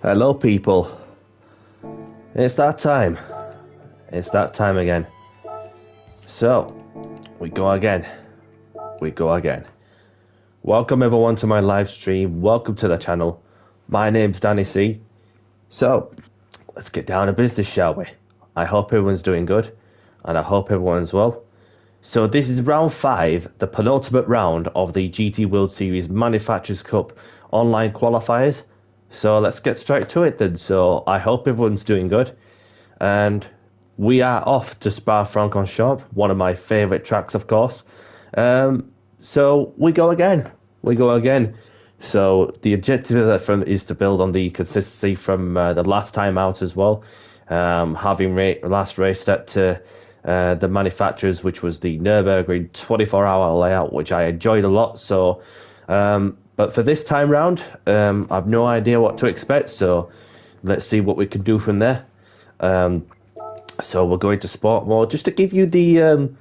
Hello, people. It's that time. It's that time again. So, we go again. We go again. Welcome everyone to my live stream. Welcome to the channel. My name's Danny C. So, let's get down to business, shall we? I hope everyone's doing good, and I hope everyone's well. So this is round 5, the penultimate round of the GT World Series Manufacturers Cup online qualifiers. So let's get straight to it then. So I hope everyone's doing good. And we are off to Spa-Francorchamps, one of my favourite tracks, of course. So we go again. We go again. So the objective of that is to build on the consistency from the last time out as well. Having last raced at the manufacturers, which was the Nürburgring 24-hour layout, which I enjoyed a lot. So, but for this time round, I've no idea what to expect. So let's see what we can do from there. So we're going to sport mode just to give you the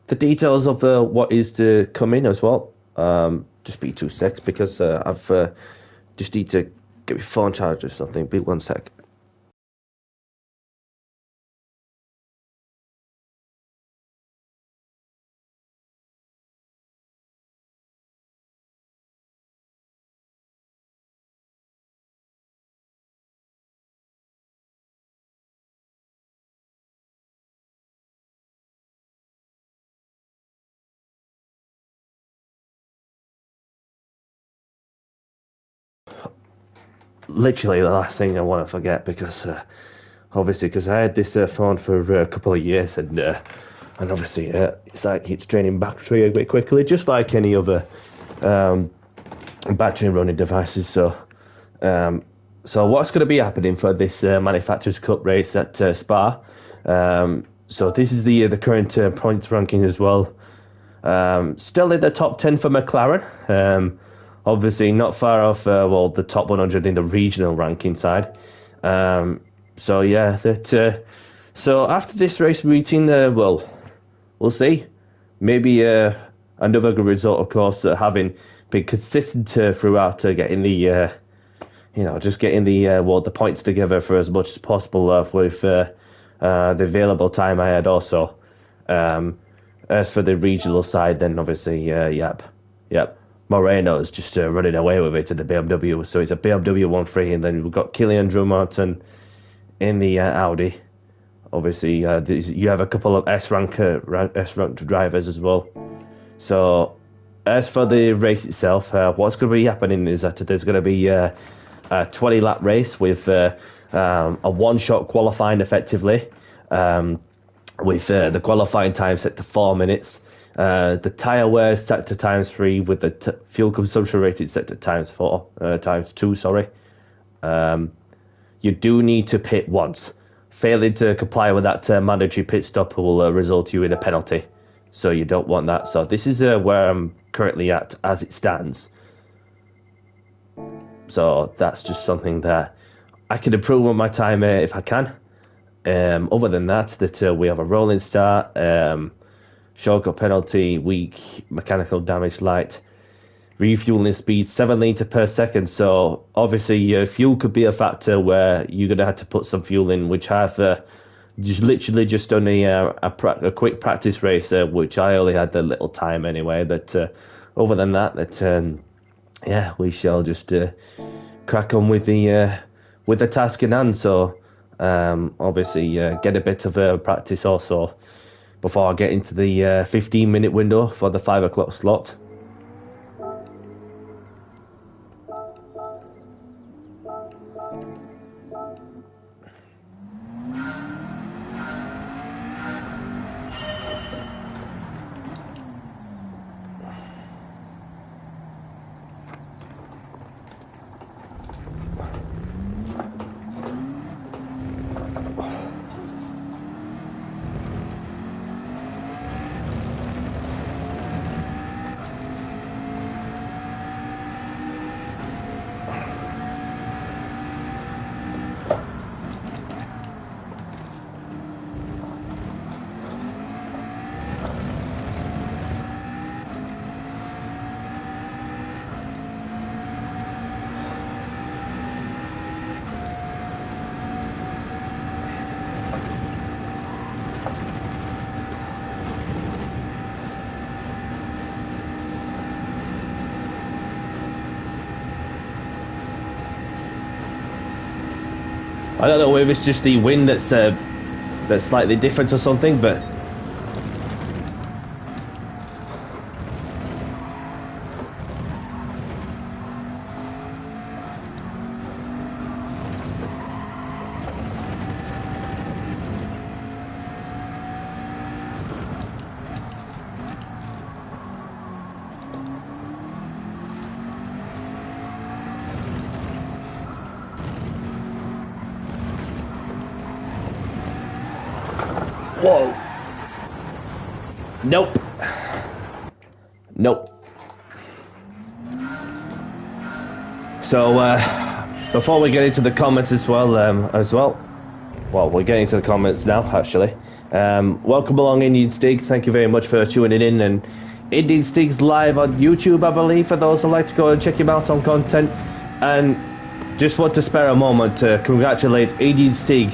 details of what is to come in as well. Just be 2 secs because I've just need to get my phone charged or something. Be 1 sec. Literally the last thing I want to forget because obviously because I had this phone for a couple of years and obviously it's like it's draining battery a bit quickly, just like any other battery running devices. So what's going to be happening for this Manufacturers Cup race at Spa? So this is the current points ranking as well. Still in the top 10 for McLaren. Obviously not far off the top 100 in the regional ranking side. So yeah, so after this race meeting, we'll see. Maybe another good result, of course, having been consistent throughout getting the just getting the points together for as much as possible with the available time I had also. As for the regional side, then obviously, yep. Moreno's just running away with it in the BMW. So it's a BMW 1-3, and then we've got Kylian Drumartin in the Audi. Obviously, you have a couple of S-ranked drivers as well. So as for the race itself, what's going to be happening is that there's going to be a 20-lap race with a one-shot qualifying effectively, with the qualifying time set to 4 minutes. The tyre wear set to ×3 with the fuel consumption rating set to ×2. Sorry. You do need to pit once. Failing to comply with that mandatory pit stop will result you in a penalty. So you don't want that. So this is where I'm currently at as it stands. So that's just something that I can improve on my time if I can. Other than that, we have a rolling start, shortcut penalty, weak mechanical damage light, refueling speed 7 litres per second. So obviously fuel could be a factor where you're going to have to put some fuel in, which I've just done a quick practice race, which I only had a little time anyway. But other than that, yeah, we shall just crack on with the task in hand. So obviously get a bit of practice also before I get into the 15-minute window for the 5 o'clock slot. I don't know if it's just the wind that's slightly different or something, but whoa. Nope. Nope. So, before we get into the comments as well, well, we're getting to the comments now, actually. Welcome along, Indian Stig. Thank you very much for tuning in. And Indian Stig's live on YouTube, I believe, for those who like to go and check him out on content. And just want to spare a moment to congratulate Indian Stig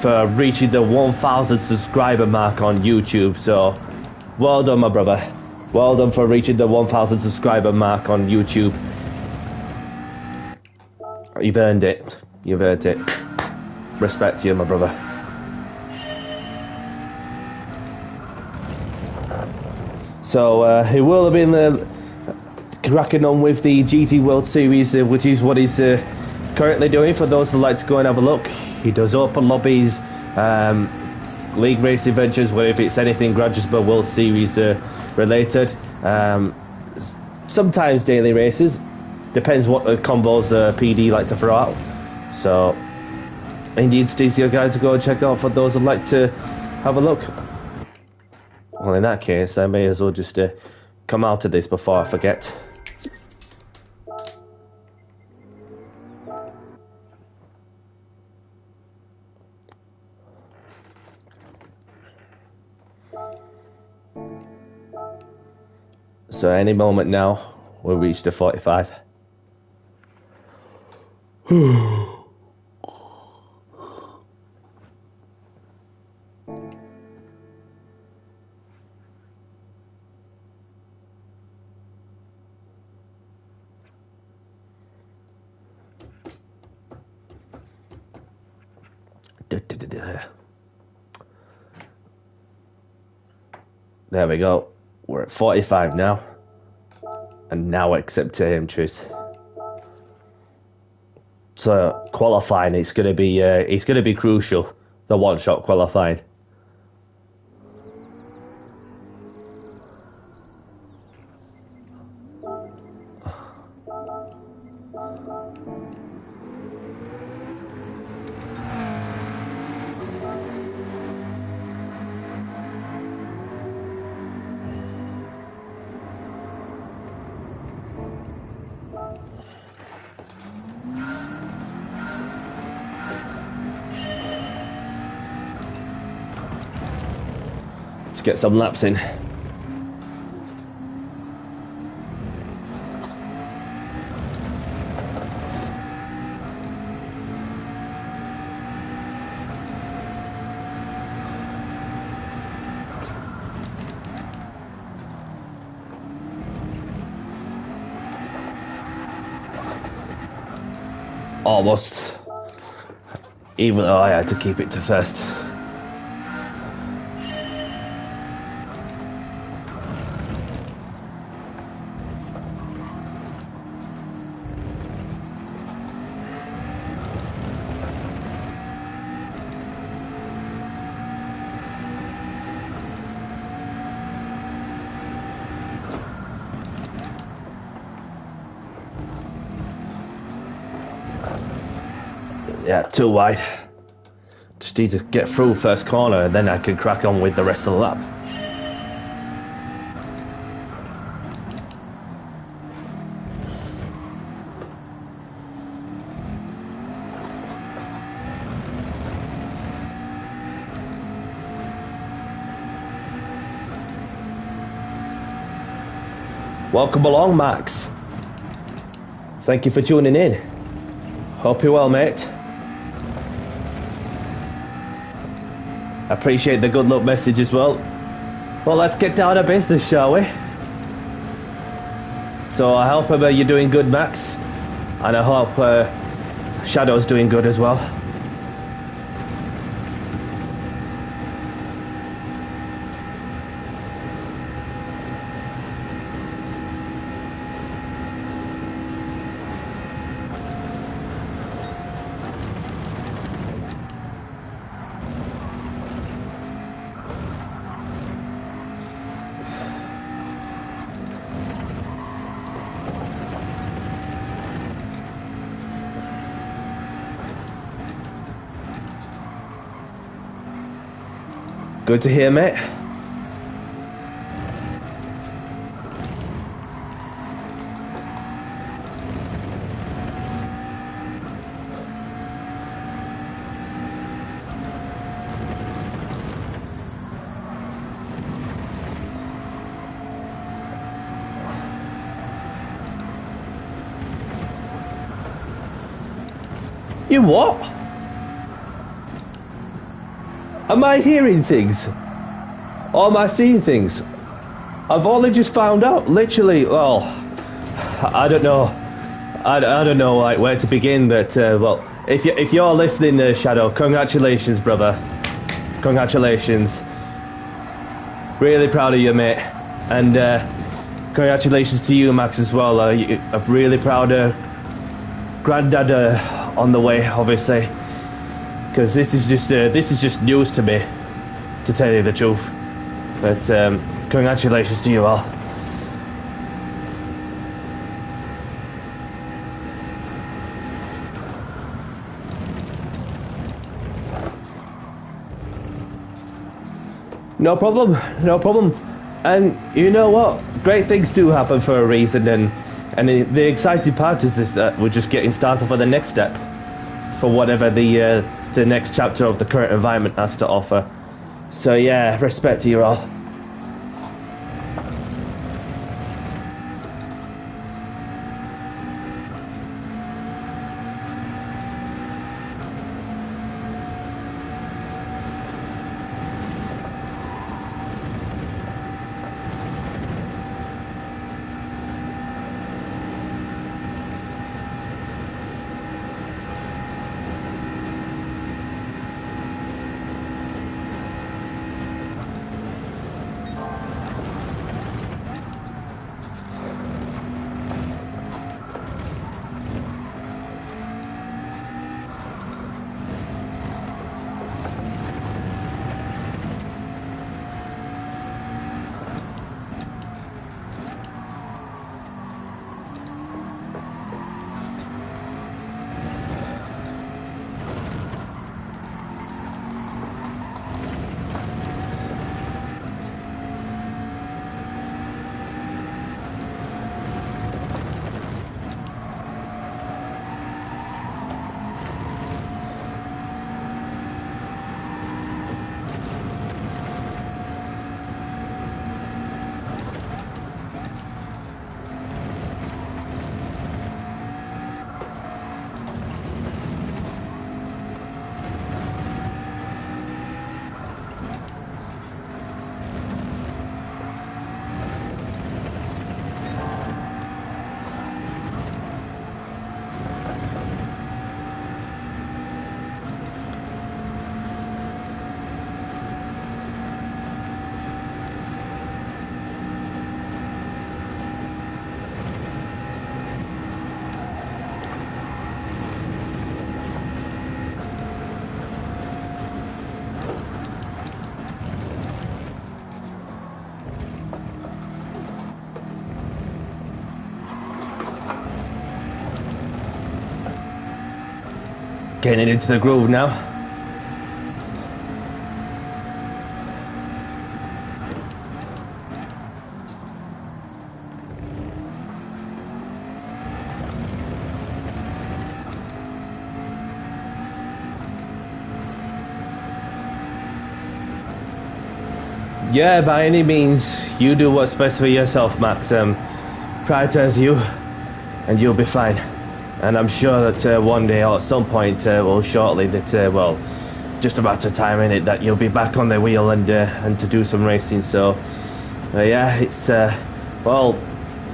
for reaching the 1,000 subscriber mark on YouTube. So, well done, my brother. Well done for reaching the 1,000 subscriber mark on YouTube. You've earned it. You've earned it. Respect to you, my brother. So, he will have been cracking on with the GT World Series, which is what he's currently doing. For those who like to go and have a look, he does open lobbies, league racing ventures, where if it's anything Gran Turismo World Series related, sometimes daily races, depends what the combos PD like to throw out. So Indian Stig's your guy to go and check out for those who like to have a look. Well, in that case, I may as well just come out of this before I forget. So any moment now, we'll reach the 45. There we go. We're at 45 now. And now accept entries. So qualifying, it's gonna be crucial. The one-shot qualifying. Let's get some laps in. Almost. Even though I had to keep it to first. Yeah, too wide. Just need to get through first corner and then I can crack on with the rest of the lap. Welcome along, Max. Thank you for tuning in. Hope you're well, mate. Appreciate the good luck message as well. Well, let's get down to business, shall we? So I hope you're doing good, Max. And I hope Shadow's doing good as well. Good to hear, mate. You what? Am I hearing things? Or am I seeing things? I've only just found out, literally, well, I don't know. I don't know like where to begin, but, well, if you're listening, Shadow, congratulations, brother. Congratulations. Really proud of you, mate. And, congratulations to you, Max, as well. I'm really proud of Granddad, on the way, obviously, because this is just news to me, to tell you the truth. But congratulations to you all. No problem, no problem. And you know what? Great things do happen for a reason, and the exciting part is this, that we're just getting started for the next step, for whatever the next chapter of the current environment has to offer. So yeah, respect to you all. Getting into the groove now. Yeah, by any means, you do what's best for yourself, Max. Prioritize you, and you'll be fine. And I'm sure that one day or at some point, well, shortly, that well, just about a time in it, that you'll be back on the wheel and to do some racing. So, yeah, it's well,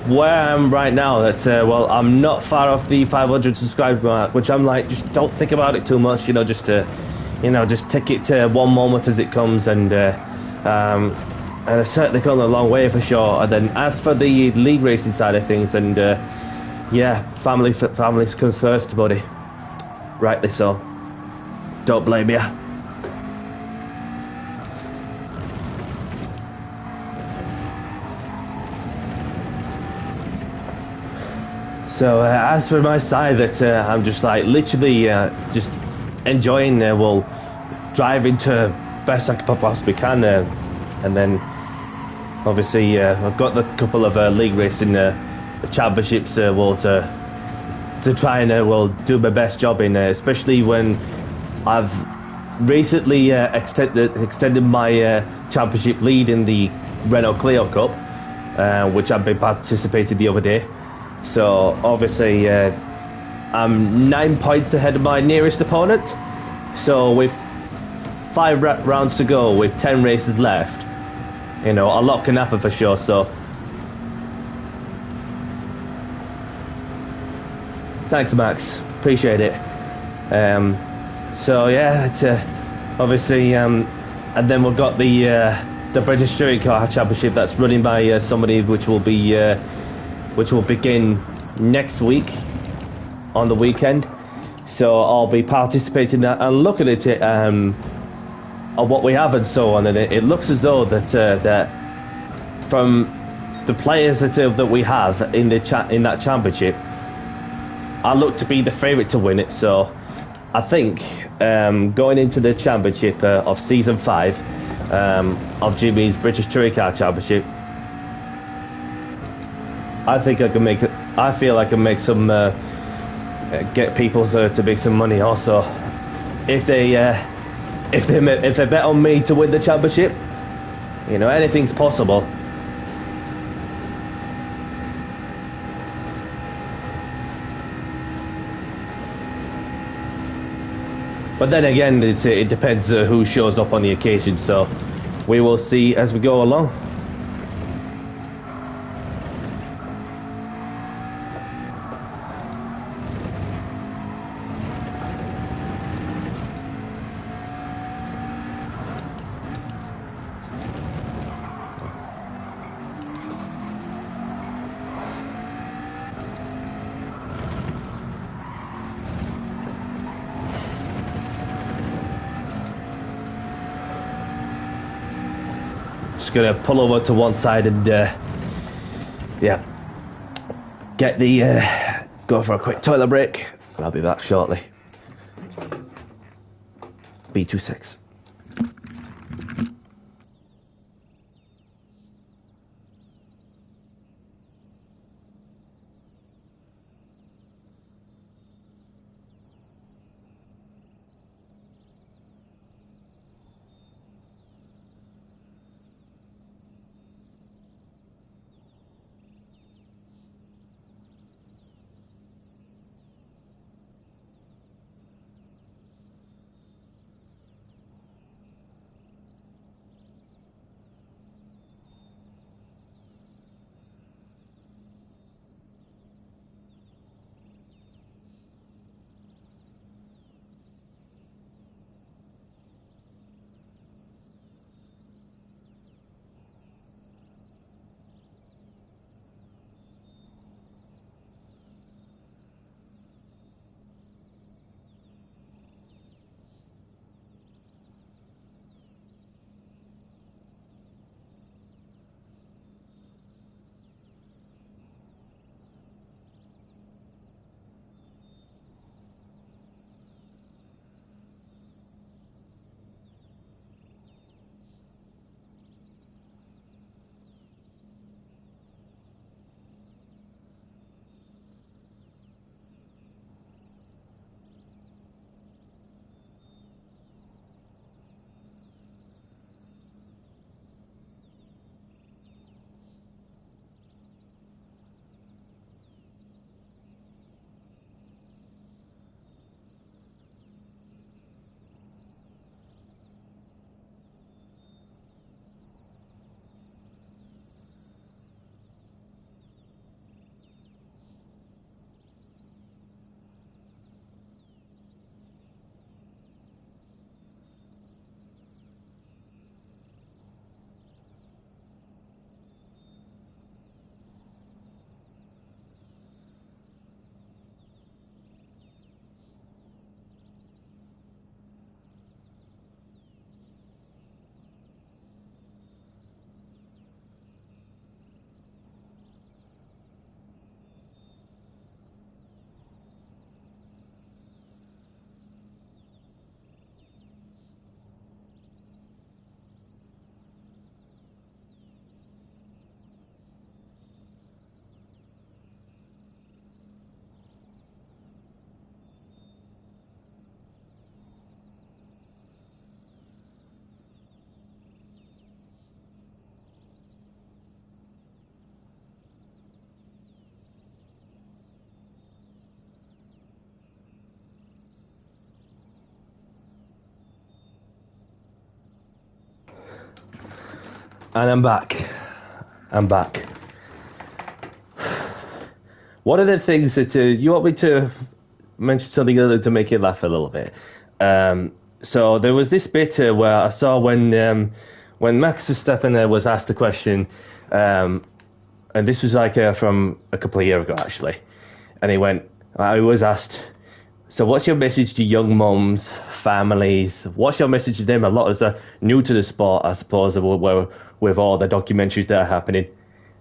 where I am right now. That well, I'm not far off the 500 subscriber mark, which I'm like, just don't think about it too much, you know, just just take it one moment as it comes, and I've certainly come a long way for sure. And then as for the league racing side of things, and yeah, family comes first, buddy. Rightly so. Don't blame ya. So as for my side, that I'm just like literally just enjoying well, driving to best I possibly can, and then obviously I've got the couple of league racing championships to try and do my best job in, especially when I've recently extended my championship lead in the Renault Clio Cup, which I've been participating the other day. So obviously I'm 9 points ahead of my nearest opponent. So with 5 rounds to go, with 10 races left, a lot can happen for sure. So thanks, Max. Appreciate it. So yeah, it's obviously, and then we've got the British Touring Car Championship that's running by somebody which will begin next week on the weekend. So I'll be participating in that and looking at it of what we have and so on. And it looks as though that from the players that we have in that championship, I look to be the favourite to win it. So I think going into the championship of season 5 of Jimmy's British Touring Car Championship, I feel I can make some get people to make some money. Also, if they bet on me to win the championship, anything's possible. But then again, it depends who shows up on the occasion. So we will see as we go along. Just gonna pull over to one side and get the go for a quick toilet break, and I'll be back shortly. B26. And I'm back. I'm back. One of the things that you want me to mention something other to make you laugh a little bit. So there was this bit where I saw when Max Verstappen was asked the question, and this was like from a couple of years ago actually, and he went, I was asked, so what's your message to young mums, families? What's your message to them? A lot of new to the sport, I suppose, with all the documentaries that are happening.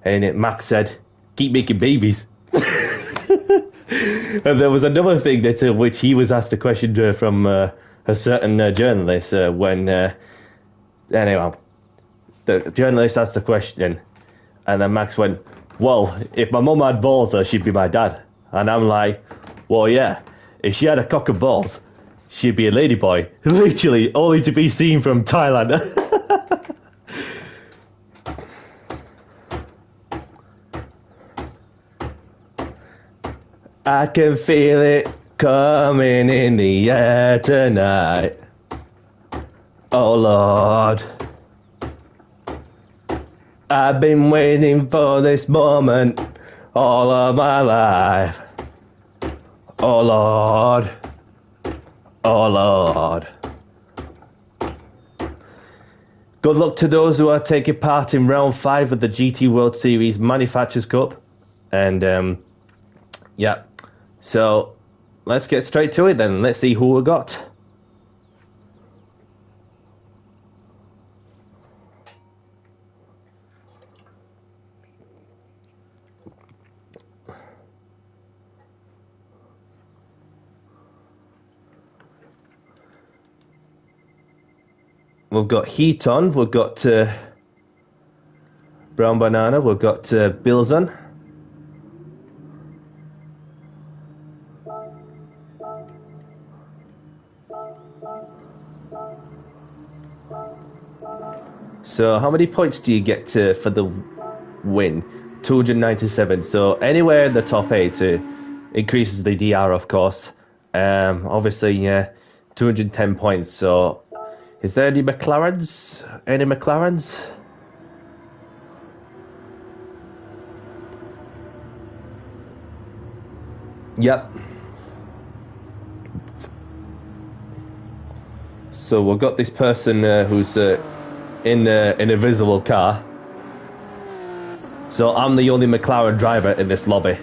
And Max said, keep making babies. And there was another thing that which he was asked a question from a certain journalist when anyway, the journalist asked the question, and then Max went, well, if my mum had balls, she'd be my dad. And I'm like, well, yeah, if she had a cock and balls, she'd be a ladyboy. Literally, only to be seen from Thailand. I can feel it coming in the air tonight. Oh, Lord. I've been waiting for this moment all of my life. Oh, Lord. Oh, Lord. Good luck to those who are taking part in round 5 of the GT World Series Manufacturers Cup. And, yeah. So, let's get straight to it then. Let's see who we got. We've got Heaton, we've got Brown Banana, we've got Bilzon. So how many points do you get for the win? 297. So anywhere in the top 8 increases the DR, of course. Obviously, 210 points. So is there any McLarens? Any McLarens? Yep. So we've got this person who's in an invisible car. So I'm the only McLaren driver in this lobby.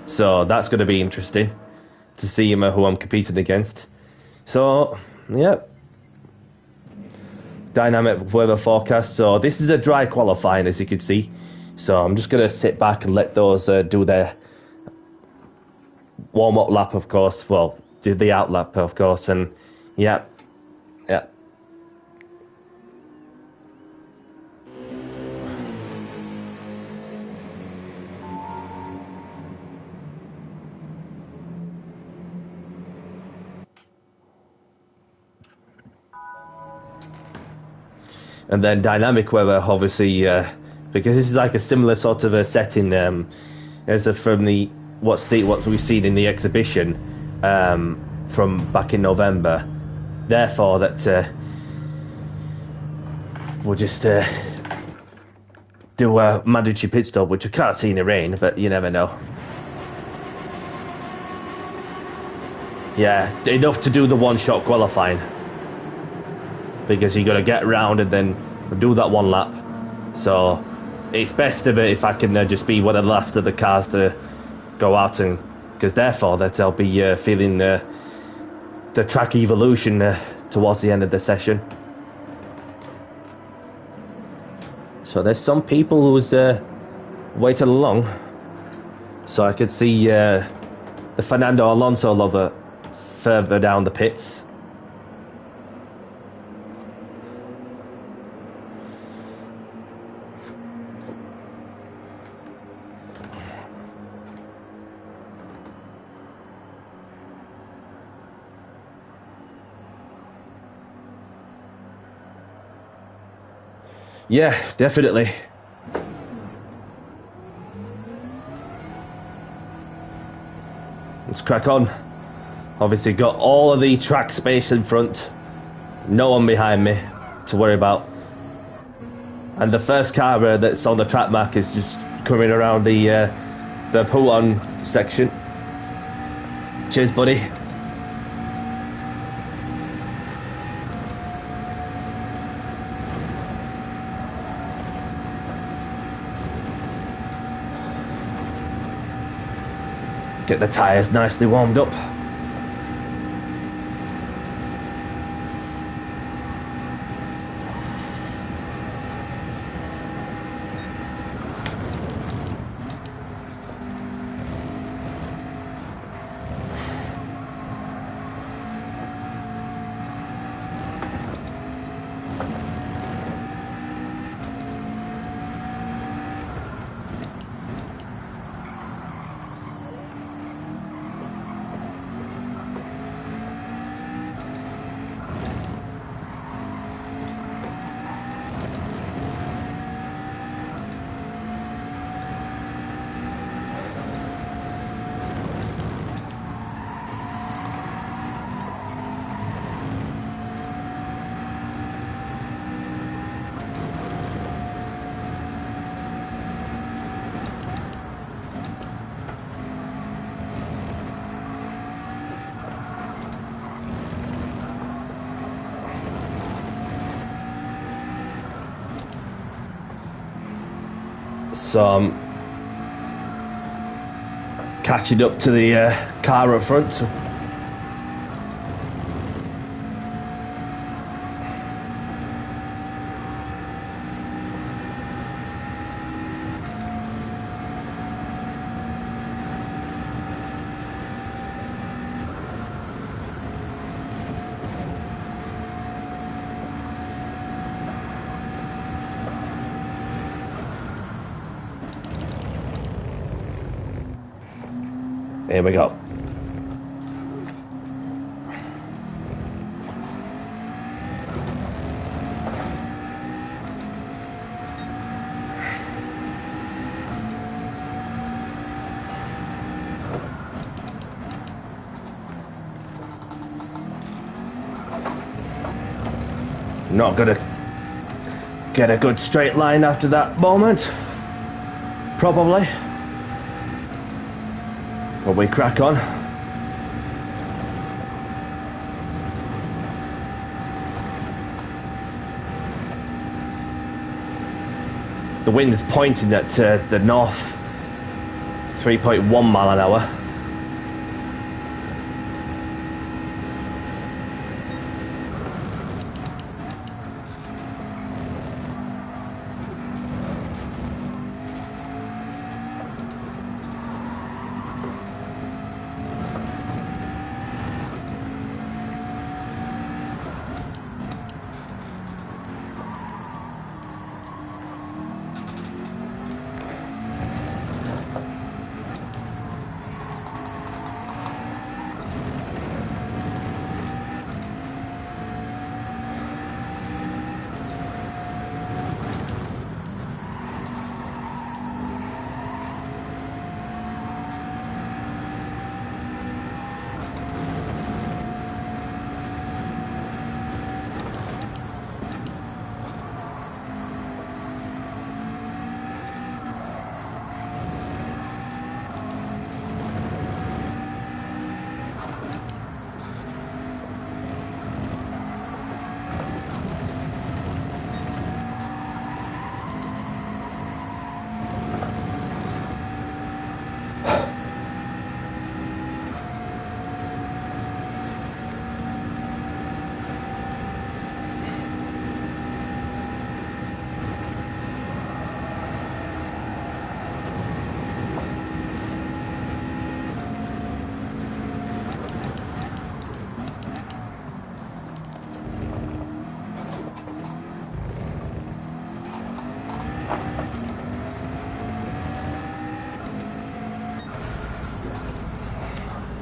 So that's going to be interesting to see who I'm competing against. So, yeah. Dynamic weather forecast. So this is a dry qualifying, as you can see. So I'm just going to sit back and let those do their warm-up lap, of course. Well, do the out lap, of course. And, yeah. Yeah. And then dynamic weather, obviously, because this is like a similar sort of a setting as from what we've seen in the exhibition from back in November. Therefore, that we'll just do a mandatory pit stop, which I can't see in the rain, but you never know. Yeah, enough to do the one-shot qualifying. Because you got to get around and then do that one lap. So it's best of it if I can just be one of the last of the cars to go out, and because therefore that I'll be feeling the track evolution towards the end of the session. So there's some people who's waiting along. So I could see the Fernando Alonso lover further down the pits. Yeah, definitely. Let's crack on. Obviously got all of the track space in front. No one behind me to worry about. And the first car that's on the track mark is just coming around the pull-on section. Cheers, buddy. Get the tyres nicely warmed up. So I'm catching up to the car up front. Here we go. Not gonna get a good straight line after that moment, probably. But we crack on. The wind is pointing at the north, 3.1 mile an hour.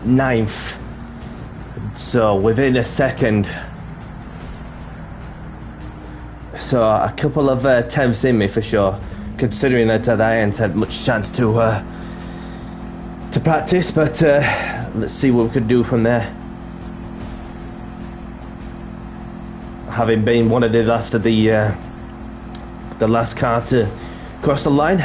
Ninth, so within a second, so a couple of tenths in me for sure, considering that I ain't had much chance to practice, but let's see what we could do from there. Having been one of the last of the the last car to cross the line.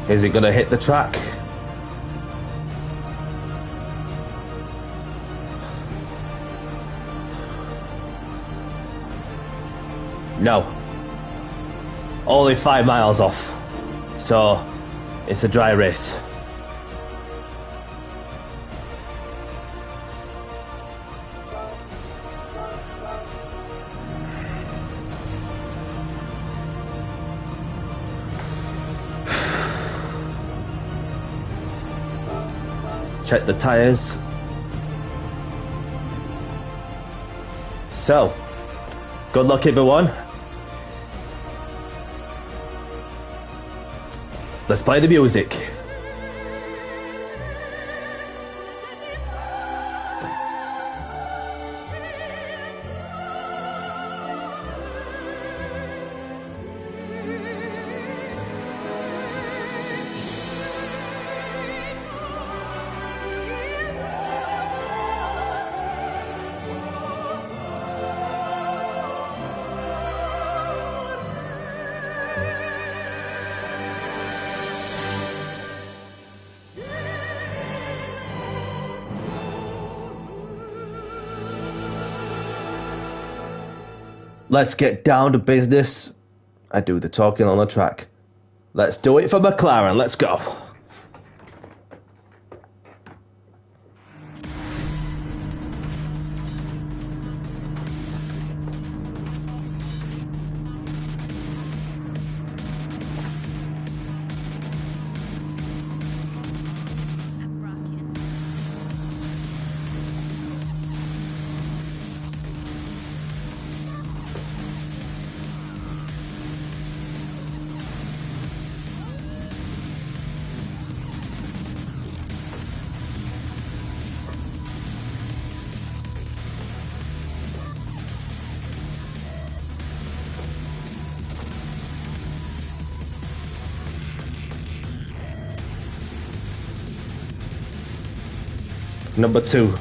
Is it gonna hit the track? No. Only 5 miles off. So, it's a dry race. Check the tyres. So, good luck everyone. Let's play the music. Let's get down to business. I do the talking on the track. Let's do it for McLaren. Let's go. Number 2.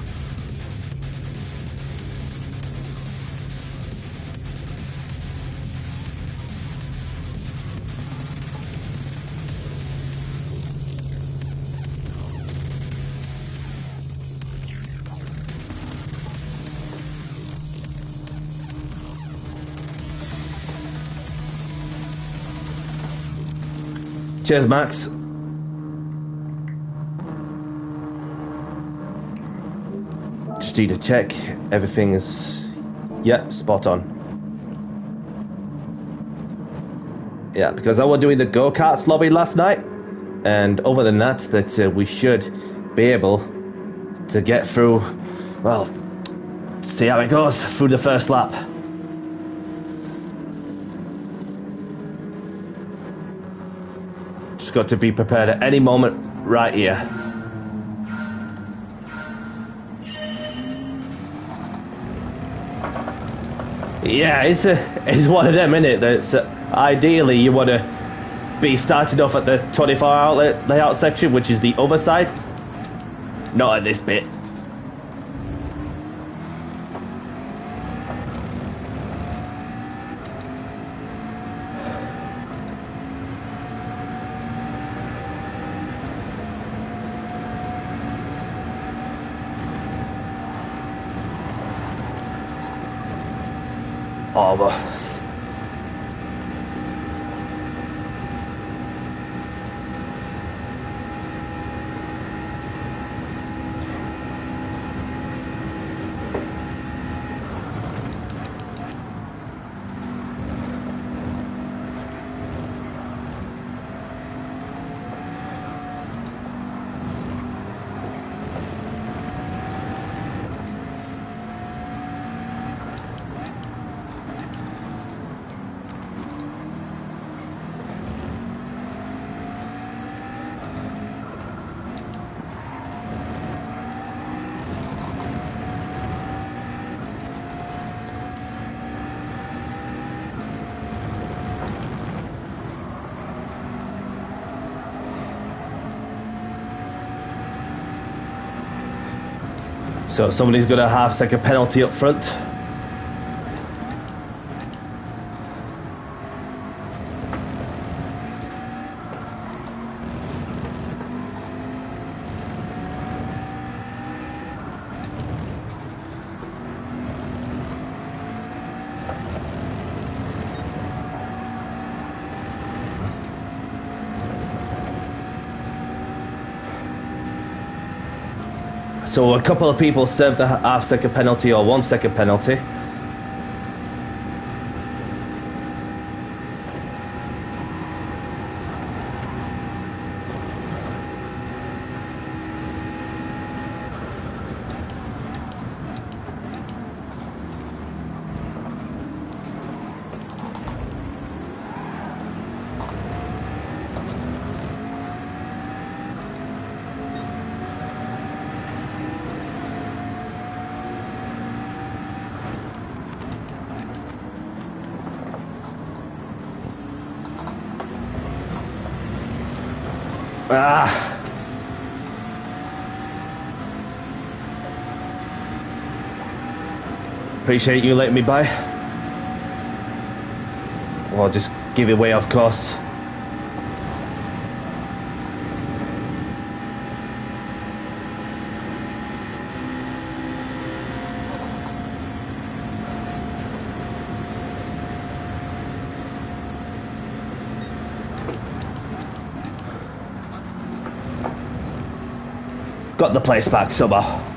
Cheers, Max. Just need to check everything is, yeah, spot on. Yeah, because I was doing the go-karts lobby last night, and other than that, we should be able to get through, well, see how it goes through the first lap. Just got to be prepared at any moment right here. Yeah, it's one of them, innit? That's ideally you want to be starting off at the 24 outlet layout section, which is the other side. Not at this bit. Almost. So somebody's got a half-second penalty up front. So a couple of people served a half-second penalty or 1 second penalty. Appreciate you letting me by. Well, I'll just give it away, of course. Got the place back somehow.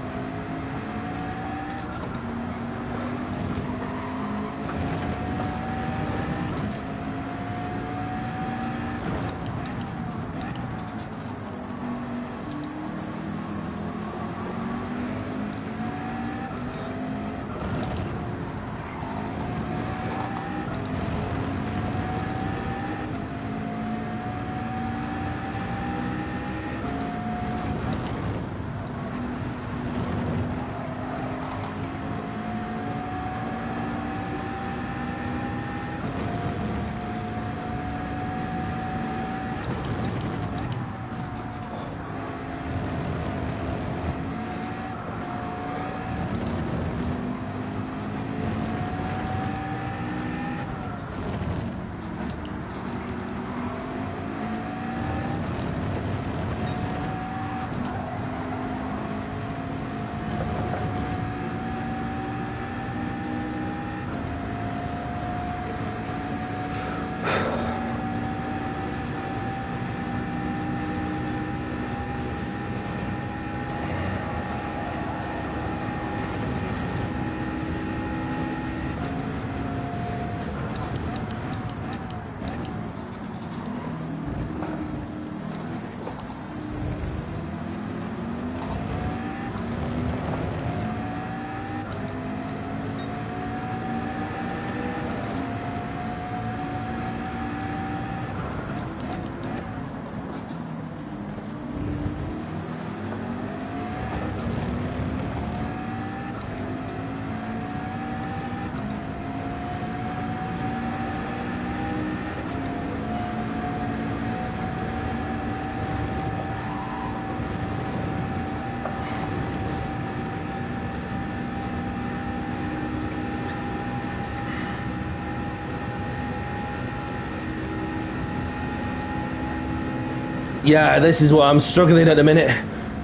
Yeah, this is what I'm struggling at the minute,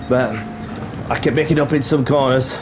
but I can make it up in some corners.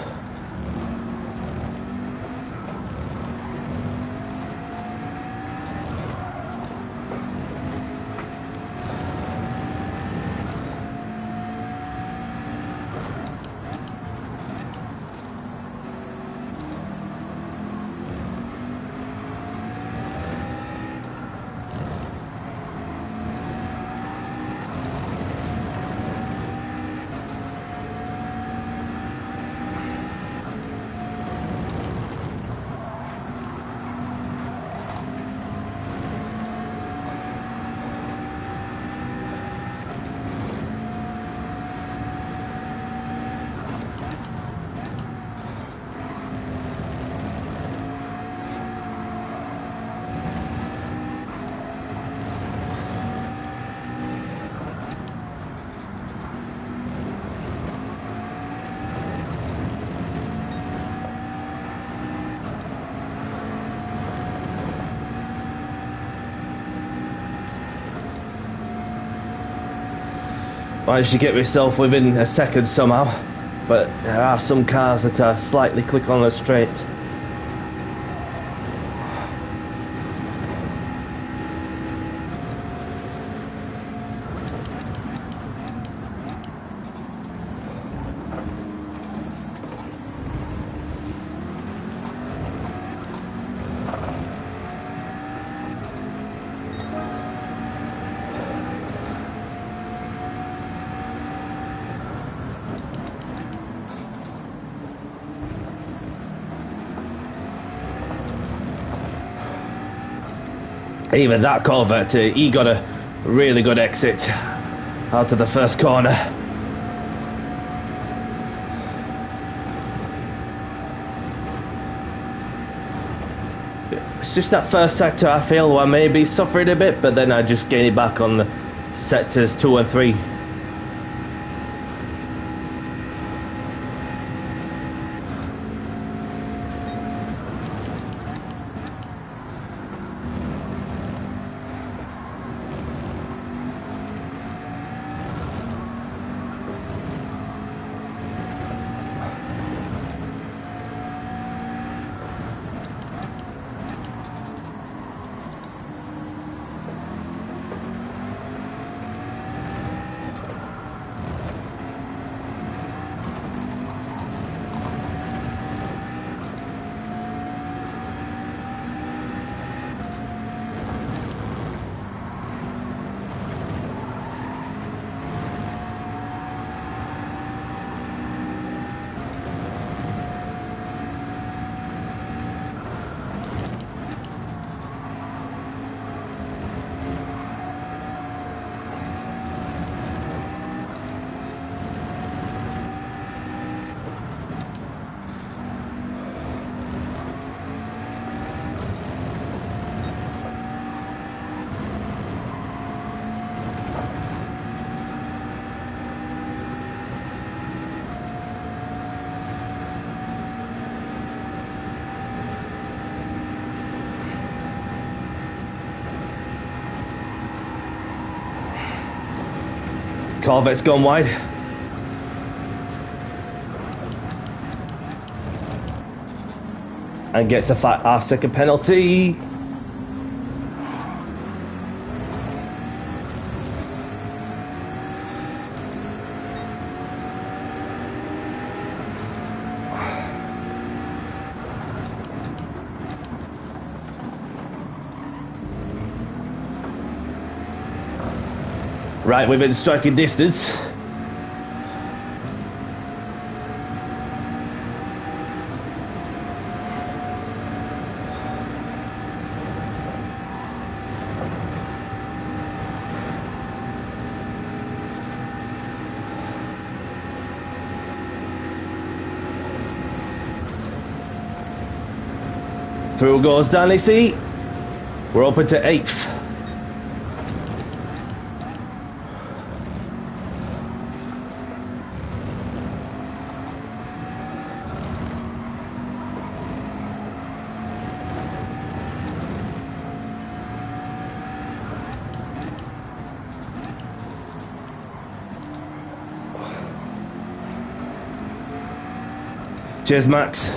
Managed to get myself within a second somehow, but there are some cars that are slightly quick on the straight. Even that Corvette, he got a really good exit out of the first corner. It's just that first sector I feel I may be suffering a bit, but then I just gain it back on the sectors 2 and 3. Corvette's gone wide. And gets a fat half-second penalty. Right within striking distance. Through goes Danny C. We're open to 8th. Cheers, Max.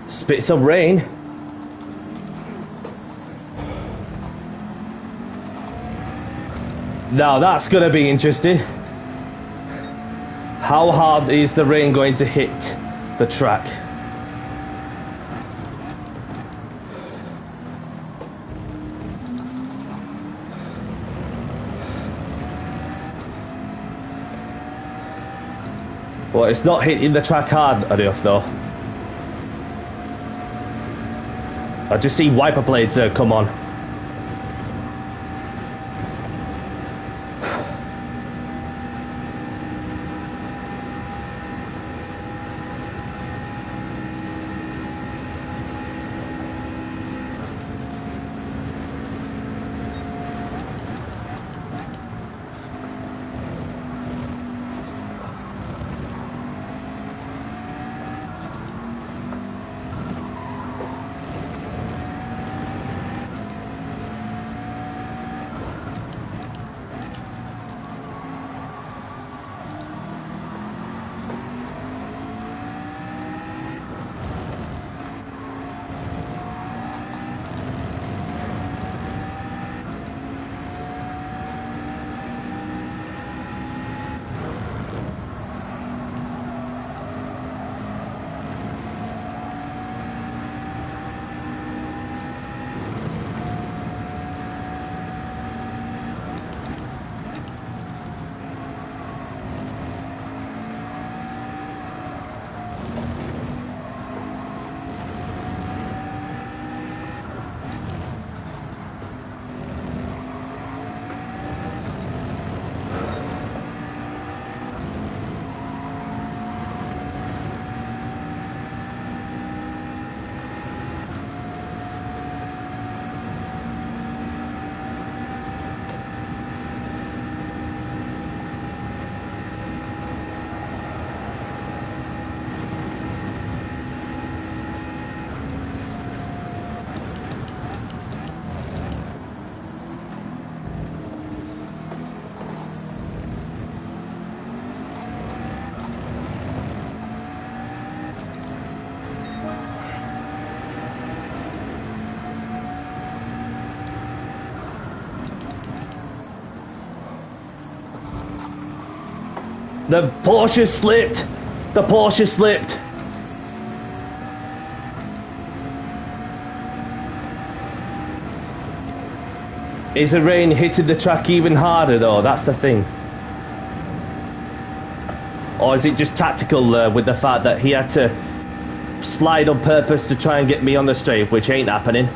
Spit some rain. Now that's going to be interesting. How hard is the rain going to hit the track? Well, it's not hitting the track hard enough though. I just see wiper blades come on. The Porsche slipped. The Porsche slipped. Is the rain hitting the track even harder though? That's the thing. Or is it just tactical with the fact that he had to slide on purpose to try and get me on the straight, which ain't happening.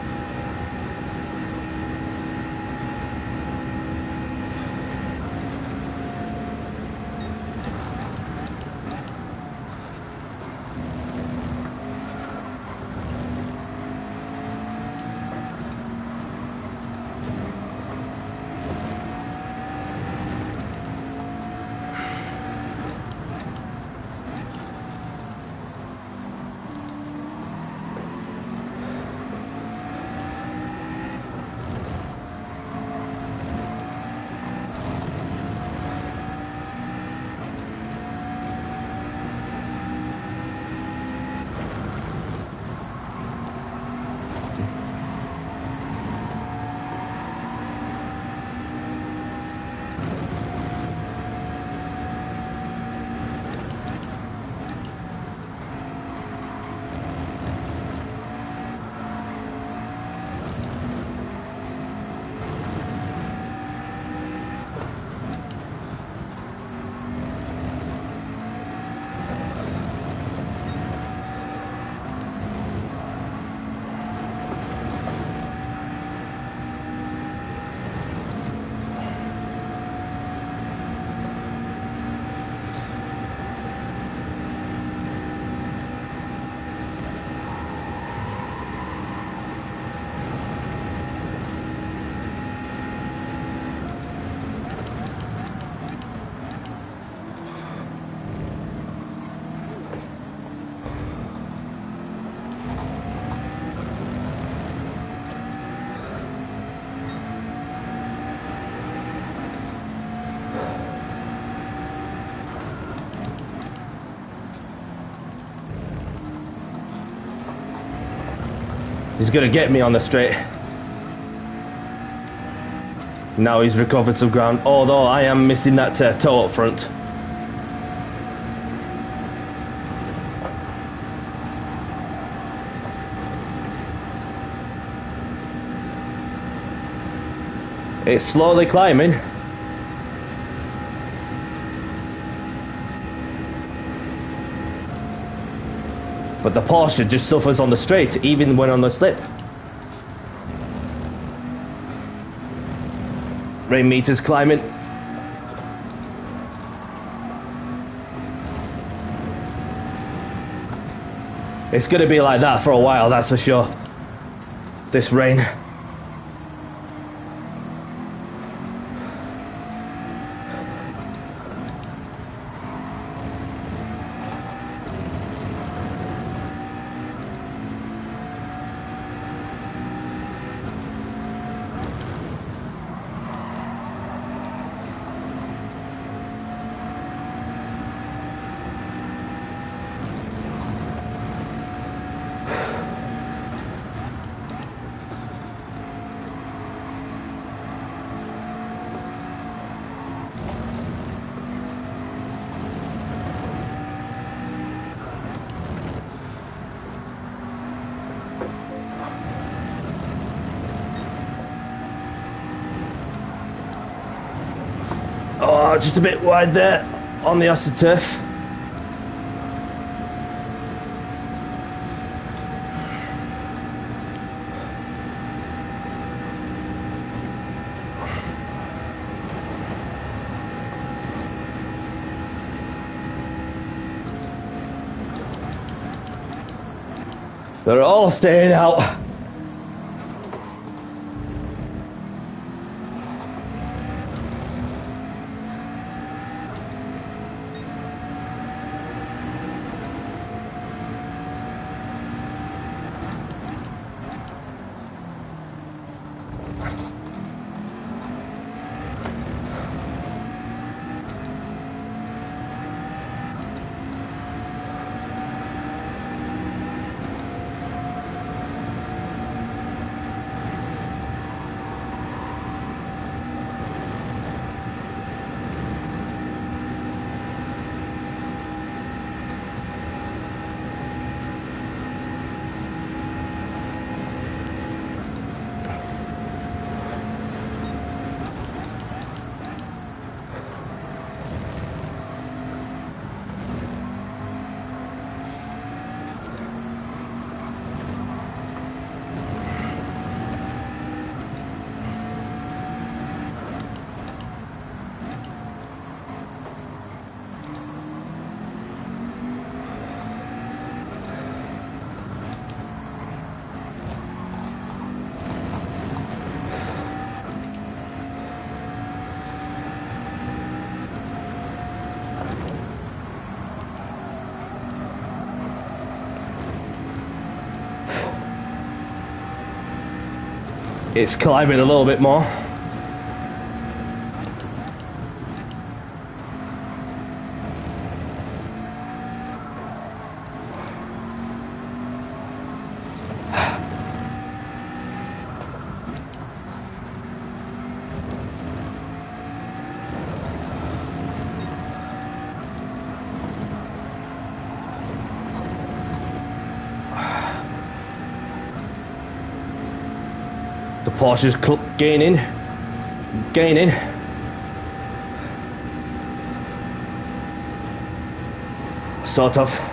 He's gonna get me on the straight. Now he's recovered some ground, although I am missing that toe up front. It's slowly climbing. But the Porsche just suffers on the straight, even when on the slip. Rain meters climbing. It's going to be like that for a while, that's for sure. This rain. Oh, just a bit wide there on the AstroTurf. They're all staying out. It's climbing a little bit more. The Porsche's gaining. Sort of.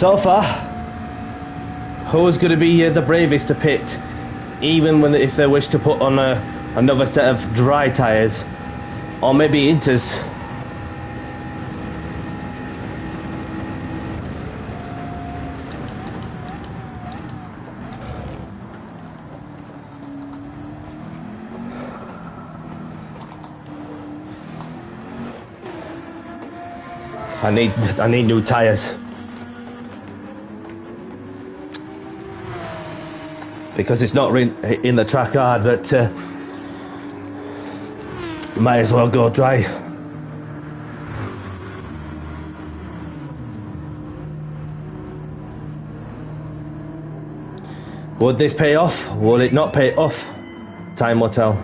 So far, who's going to be the bravest to pit, even when if they wish to put on another set of dry tyres, or maybe Inters? I need new tyres. Because it's not in the track hard, but might as well go dry. Would this pay off? Will it not pay off? Time will tell.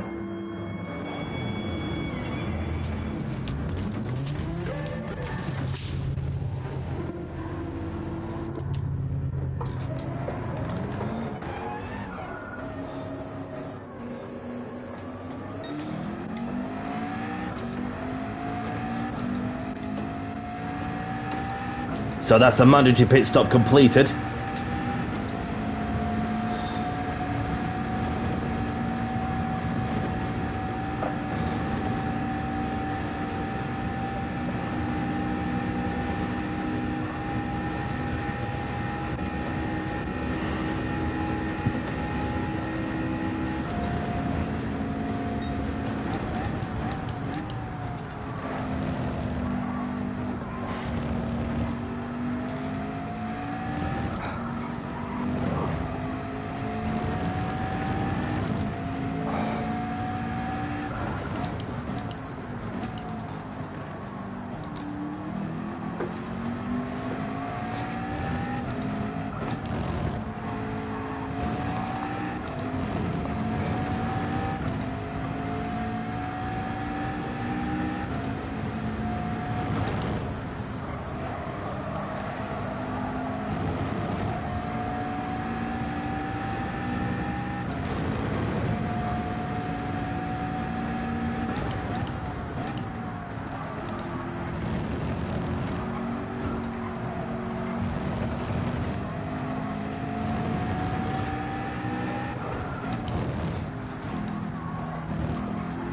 So that's the mandatory pit stop completed.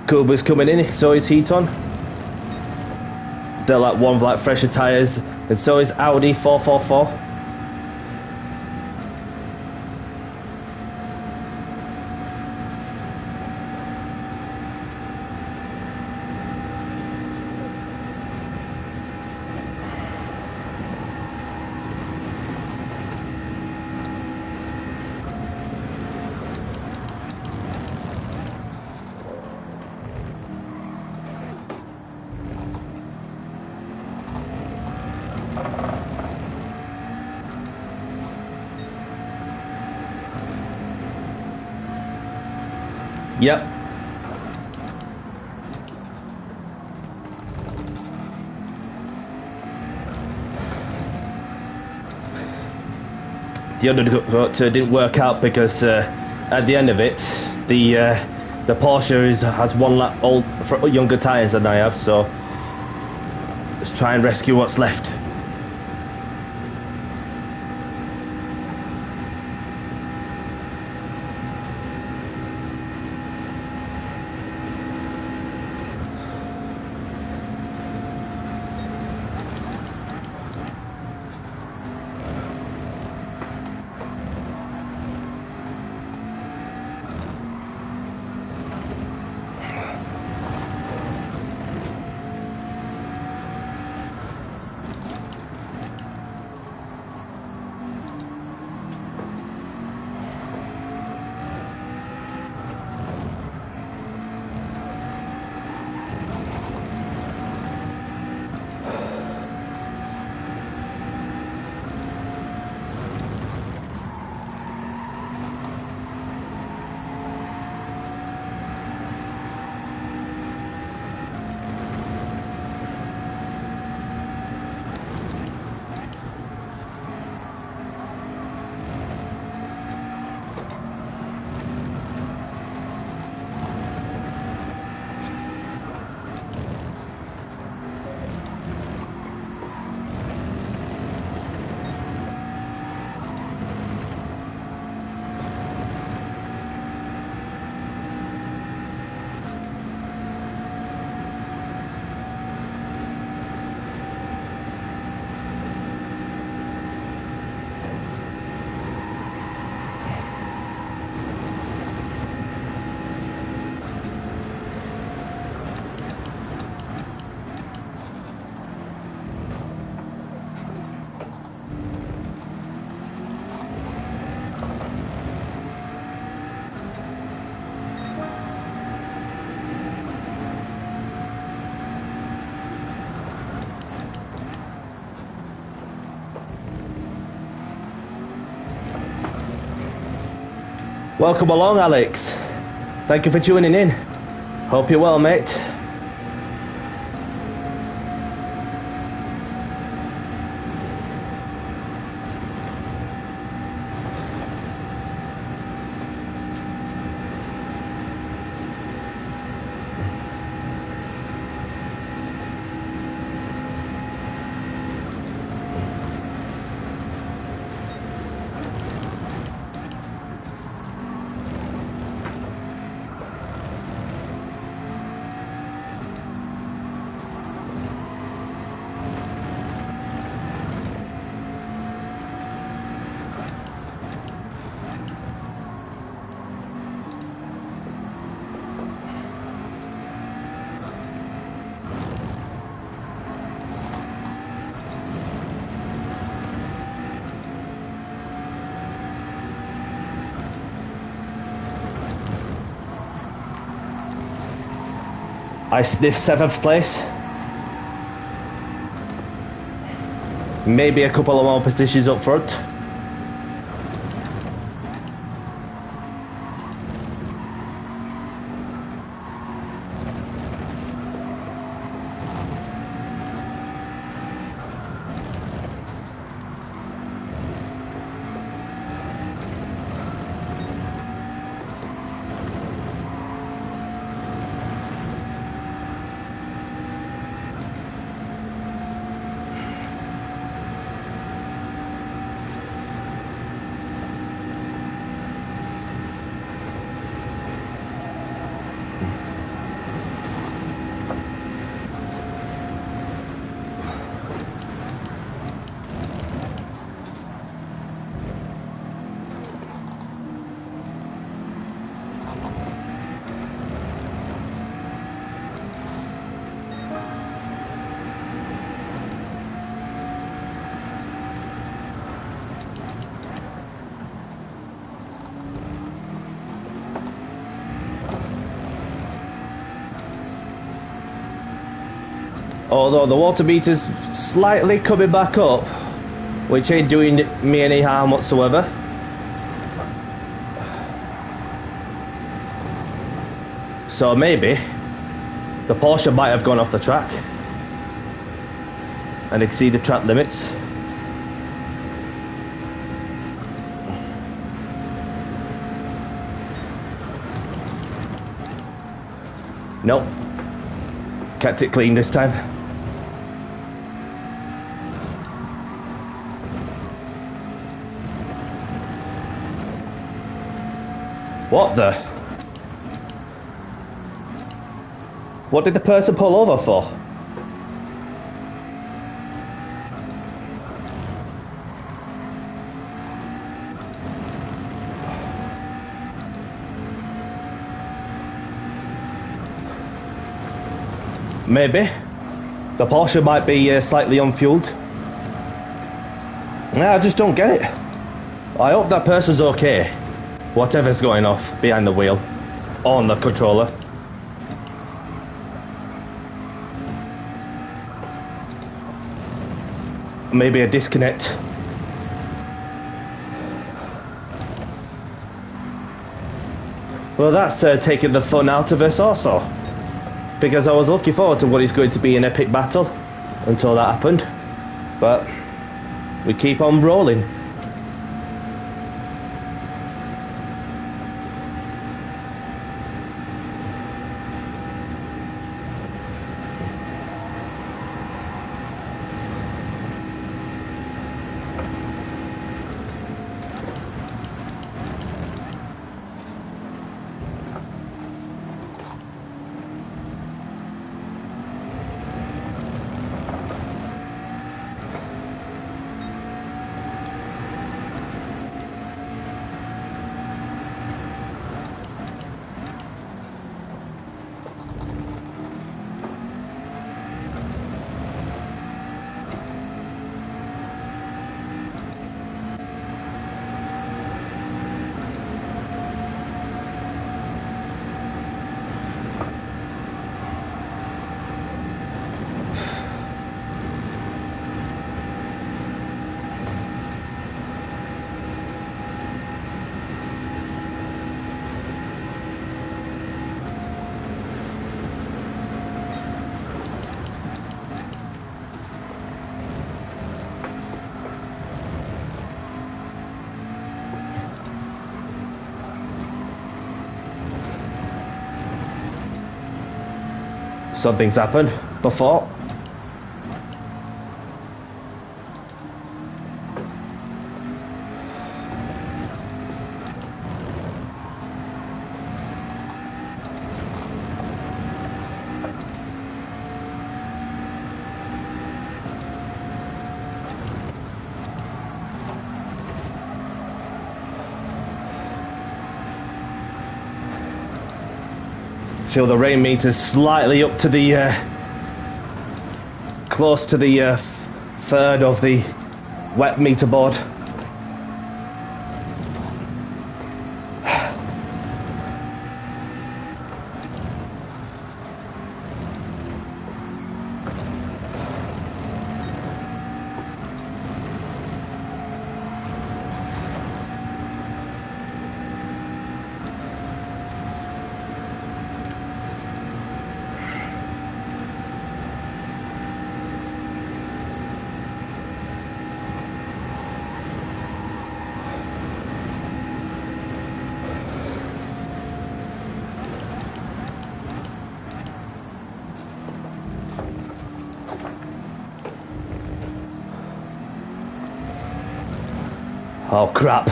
Kuba's coming in, so is heat on. They're like one with like fresher tyres, and so is Audi 444. Yep. The undercut didn't work out because at the end of it, the Porsche has one lap old for younger tyres than I have, so let's try and rescue what's left. Welcome along, Alex. Thank you for tuning in. Hope you're well, mate. I sniff 7th place. Maybe a couple of more positions up front. Although the water meter's slightly coming back up, which ain't doing me any harm whatsoever. So maybe the Porsche might have gone off the track and exceeded track limits. Nope. Kept it clean this time. What the? What did the person pull over for? Maybe. The Porsche might be slightly unfueled. Nah, I just don't get it. I hope that person's okay. Whatever's going off behind the wheel, or on the controller. Maybe a disconnect. Well, that's taking the fun out of us also. Because I was looking forward to what is going to be an epic battle until that happened. But we keep on rolling. Something's happened before. Feel the rain meter slightly up to the close to the third of the wet meter board. Oh crap.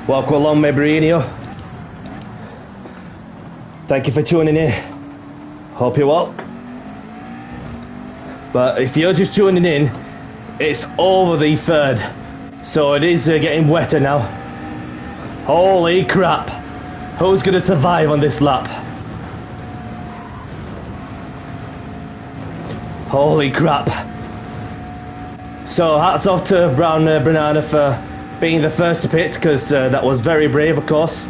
Welcome along, my Mebrinio. Thank you for tuning in. Hope you're well. But if you're just tuning in, it's over the third. So it is getting wetter now. Holy crap. Who's going to survive on this lap? Holy crap. So hats off to Brown Banana for being the first to pit, because that was very brave, of course.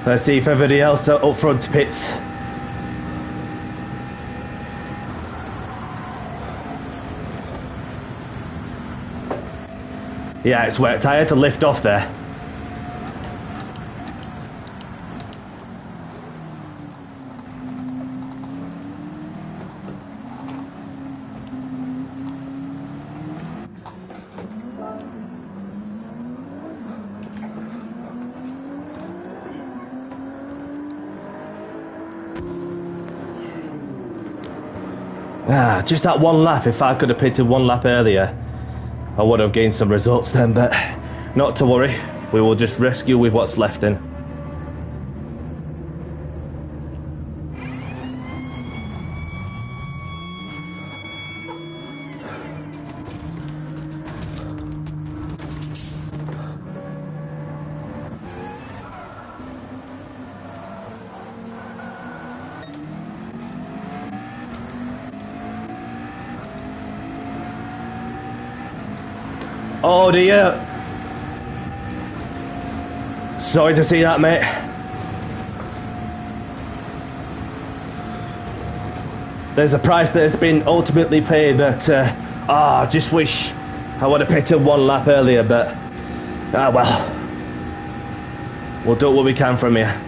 Let's see if everybody else up front pits. Yeah, it's wet. I had to lift off there. Just that one lap. If I could have pitted one lap earlier, I would have gained some results then, but not to worry. We will just rescue with what's left in. Oh dear. Sorry to see that, mate. There's a price that has been ultimately paid, but I just wish I would have picked up one lap earlier, but well, we'll do what we can from here.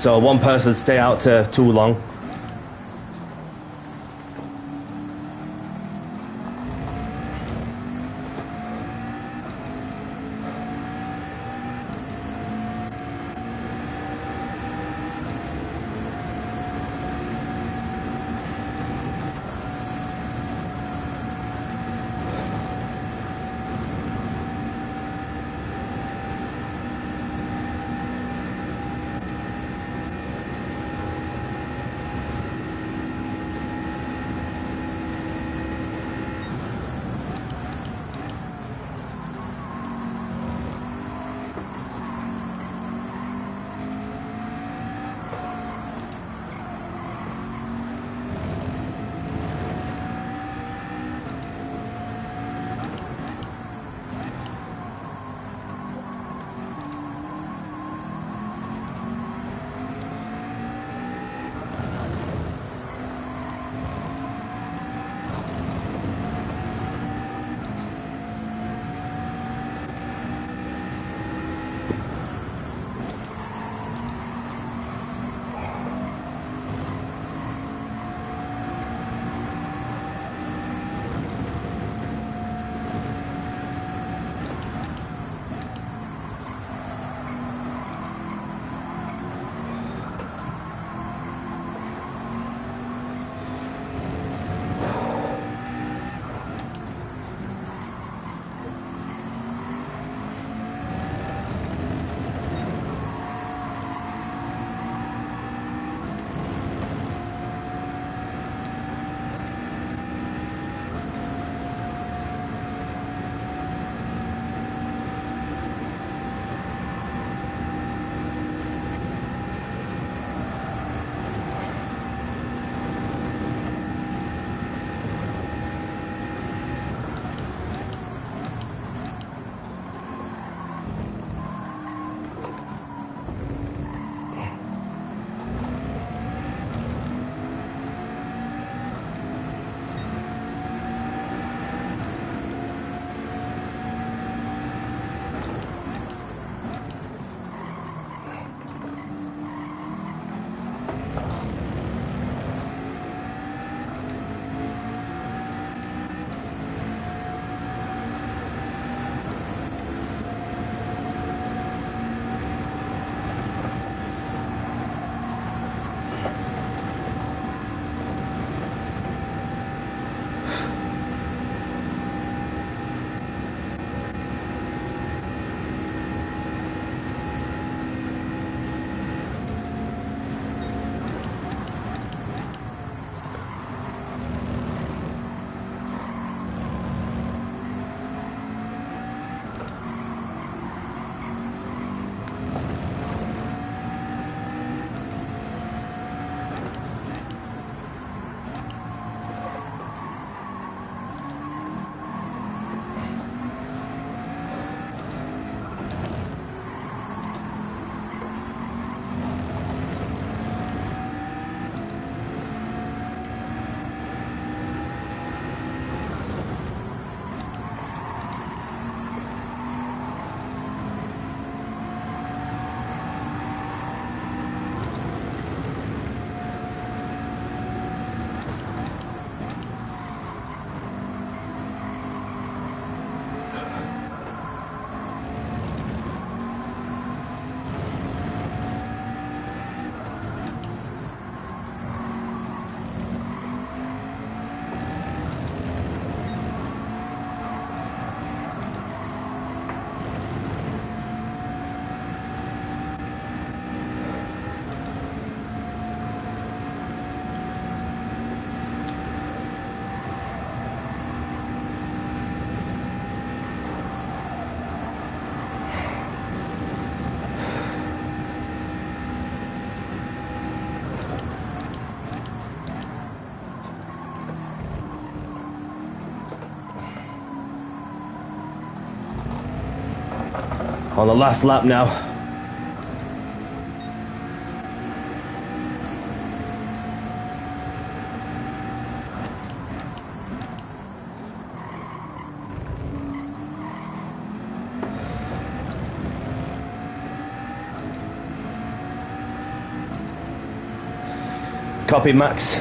so one person stay out too long. On the last lap now. Copy, Max.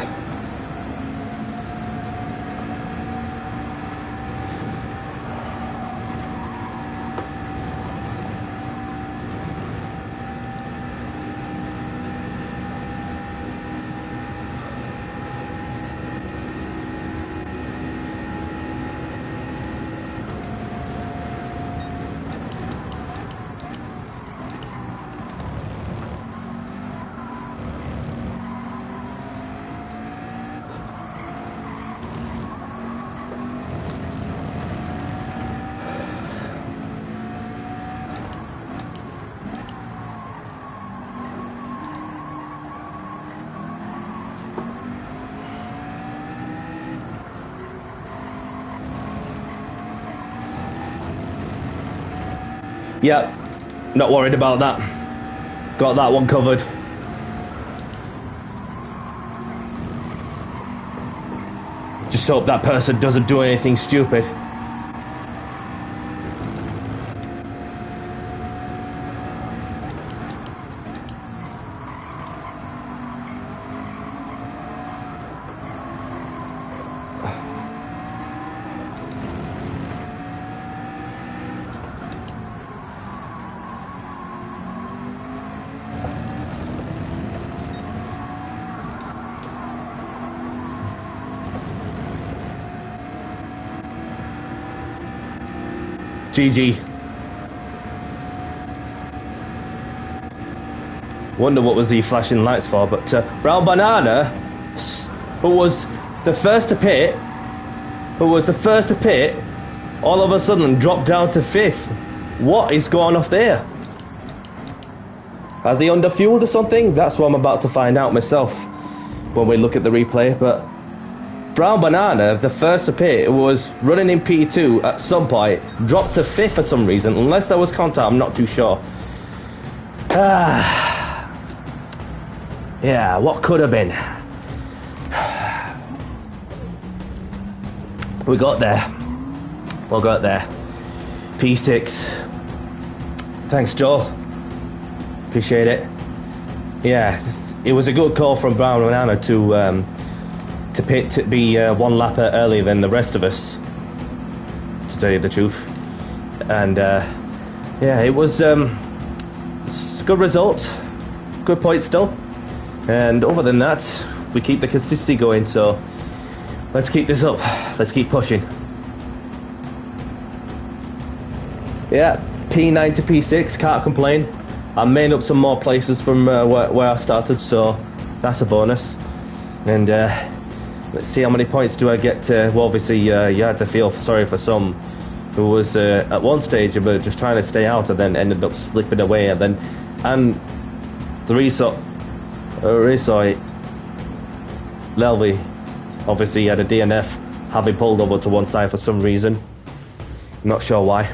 Yep, not worried about that. Got that one covered. Just hope that person doesn't do anything stupid. GG. Wonder what was he flashing lights for, but Brown Banana, who was the first to pit, all of a sudden dropped down to 5th. What is going off there? Has he underfueled or something? That's what I'm about to find out myself when we look at the replay, but Brown Banana, the first to pit, was running in P2 at some point, dropped to 5th for some reason, unless there was contact, I'm not too sure. Yeah, what could have been? We got there. P6. Thanks, Joel. Appreciate it. Yeah, it was a good call from Brown Banana to be one lap earlier than the rest of us, to tell you the truth. And yeah, it was a good result, good point still. And other than that, we keep the consistency going, so let's keep this up, let's keep pushing. Yeah, P9 to P6, can't complain. I made up some more places from where I started, so that's a bonus. And let's see how many points do I get. Well, obviously, you had to feel sorry for some who was at one stage but just trying to stay out and then ended up slipping away. And the Resort Levy obviously had a DNF, having pulled over to one side for some reason. Not sure why.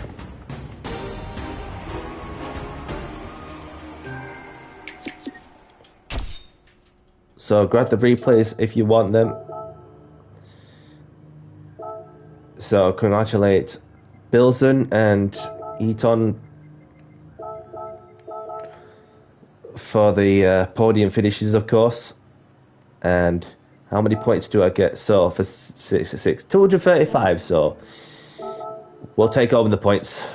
So grab the replays if you want them. So congratulate Bilson and Eton for the podium finishes, of course. And how many points do I get? So for 6, 235. So we'll take over the points.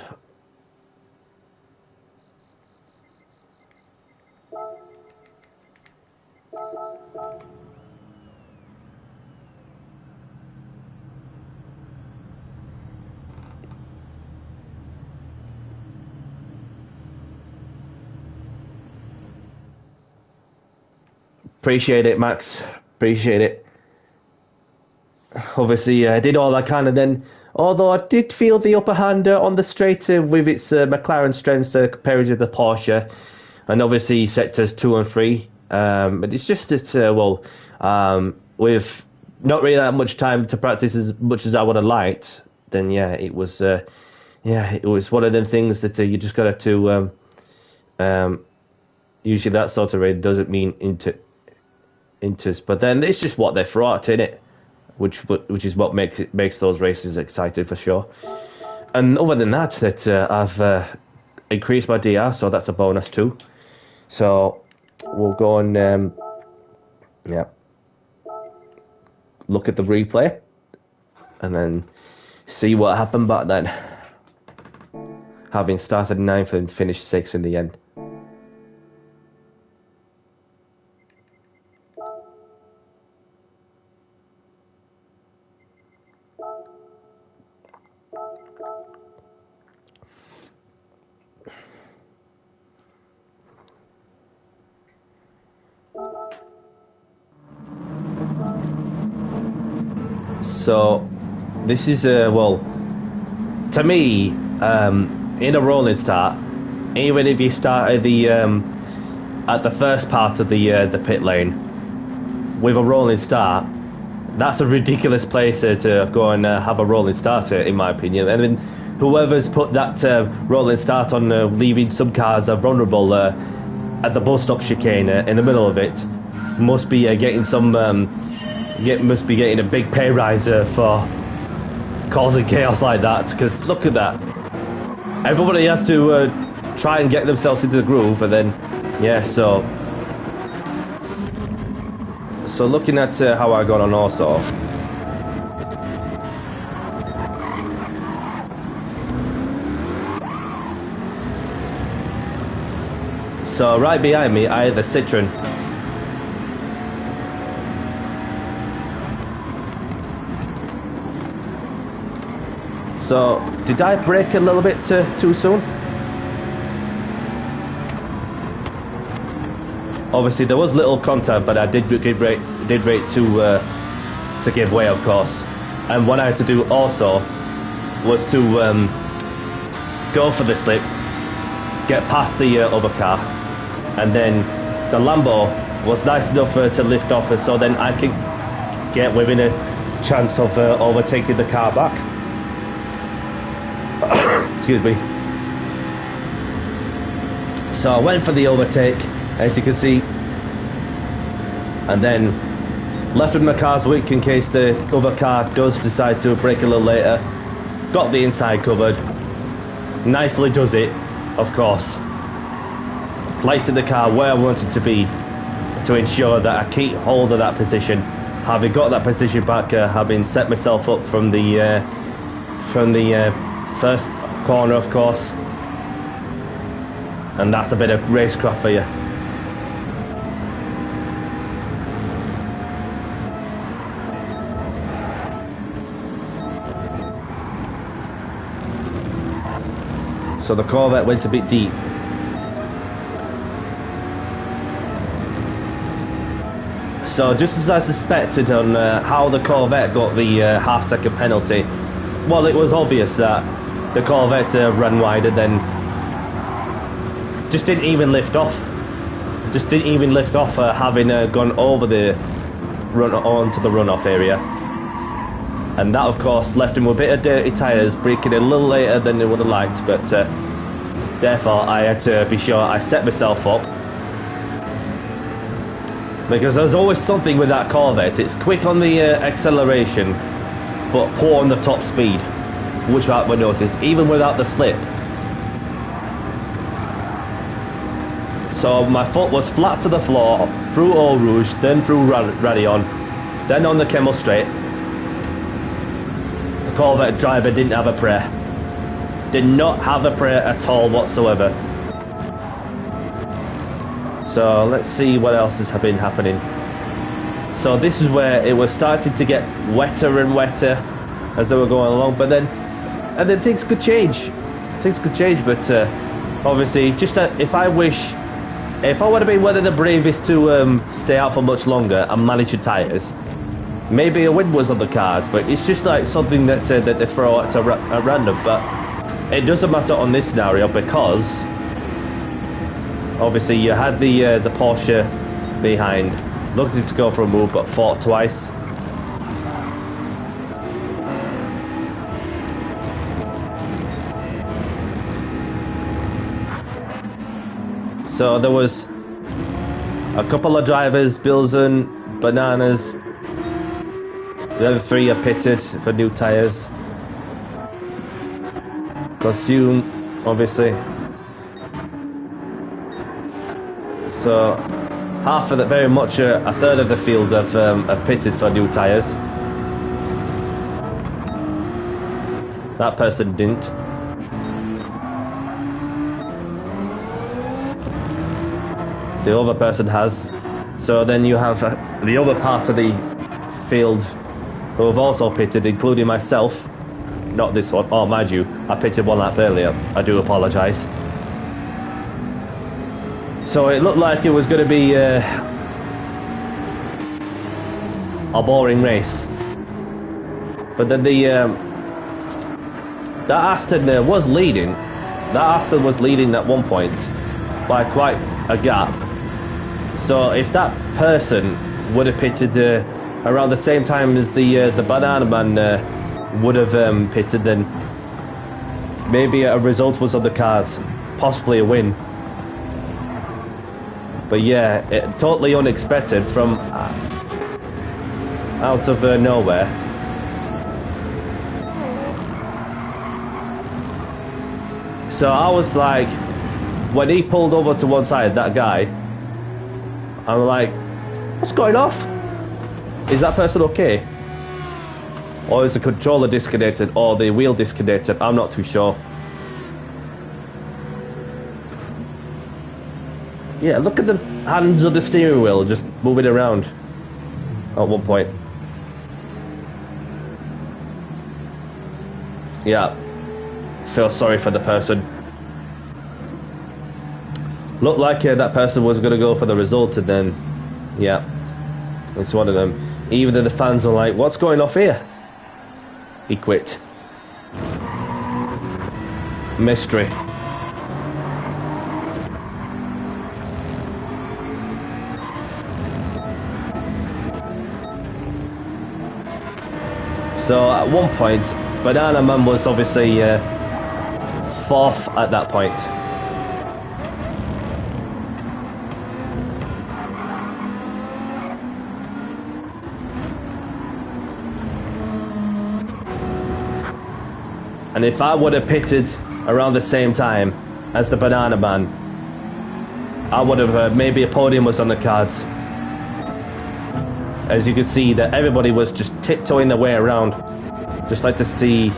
Appreciate it, Max. Appreciate it. Obviously, I did all I can, and then, although I did feel the upper hand on the straight with its McLaren strengths compared to the Porsche, and obviously sectors 2 and 3. But it's just that, with not really that much time to practice as much as I would have liked, then yeah, it was one of them things that you just got to. Usually, that sort of raid doesn't mean inters, but then it's just what they throw at, innit? Which is what makes those races exciting for sure. And other than that, I've increased my DR, so that's a bonus too. So we'll go and look at the replay and then see what happened back then. Having started 9th and finished 6th in the end. So this is well, to me, in a rolling start, even if you start at the first part of the pit lane with a rolling start, that's a ridiculous place to go and have a rolling start, in my opinion. And then whoever's put that rolling start on, leaving some cars vulnerable at the bus stop chicane in the middle of it, must be getting some must be getting a big pay rise for causing chaos like that. Because look at that, everybody has to try and get themselves into the groove, and then yeah. So looking at how I got on also. So right behind me, I had the Citroen. So did I brake a little bit too soon? Obviously there was little contact, but I did brake to give way, of course. And what I had to do also was to go for the slip, get past the other car, and then the Lambo was nice enough to lift off, so then I could get within a chance of overtaking the car back. Excuse me. So I went for the overtake, as you can see, and then left with my car's weak in case the other car does decide to brake a little later. Got the inside covered. Nicely does it, of course. Placing the car where I wanted to be to ensure that I keep hold of that position. Having got that position back, having set myself up from the first corner, of course. And that's a bit of racecraft for you. So the Corvette went a bit deep. So just as I suspected on how the Corvette got the half-second penalty, well, it was obvious that the Corvette ran wide and then just didn't even lift off. Just didn't even lift off, having gone over the onto the runoff area. And that, of course, left him with a bit of dirty tyres, braking a little later than they would have liked, but therefore I had to be sure I set myself up. Because there's always something with that Corvette. It's quick on the acceleration, but poor on the top speed, which I would notice, even without the slip. So my foot was flat to the floor, through Eau Rouge, then through Radion, then on the Kemmel Straight. The Corvette driver didn't have a prayer. Did not have a prayer at all whatsoever. So let's see what else has been happening. So this is where it was starting to get wetter and wetter as they were going along, but then things could change. Things could change, but obviously, just if I would have been one of the bravest to stay out for much longer and manage your tyres, maybe a win was on the cards. But it's just like something that they throw at random. But it doesn't matter on this scenario because obviously you had the Porsche behind, looking to go for a move, but fought twice. So there was a couple of drivers, Bilzen, Bananas. The other three are pitted for new tyres. Consume, obviously. So half of the, very much a third of the field have pitted for new tyres. That person didn't. The other person has. So then you have the other part of the field who have also pitted, including myself. Not this one. Oh, mind you, I pitted one lap earlier. I do apologise. So it looked like it was going to be a boring race. But then that Aston was leading. That Aston was leading at one point by quite a gap. So if that person would have pitted around the same time as the Banana Man would have pitted, then maybe a result was on the cards, possibly a win. But yeah, totally unexpected from out of nowhere. So I was like, when he pulled over to one side, that guy, I'm like, what's going off? Is that person okay? Or is the controller disconnected or the wheel disconnected? I'm not too sure. Yeah, look at the hands of the steering wheel just moving around at one point. Yeah, feel sorry for the person. Looked like that person was going to go for the result, and then, yeah, it's one of them. Even the fans are like, what's going off here? He quit. Mystery. So at one point, Banana Man was obviously fourth at that point. And if I would have pitted around the same time as the Banana Man, I would have maybe a podium was on the cards. As you could see, that everybody was just tiptoeing their way around. Just like to see.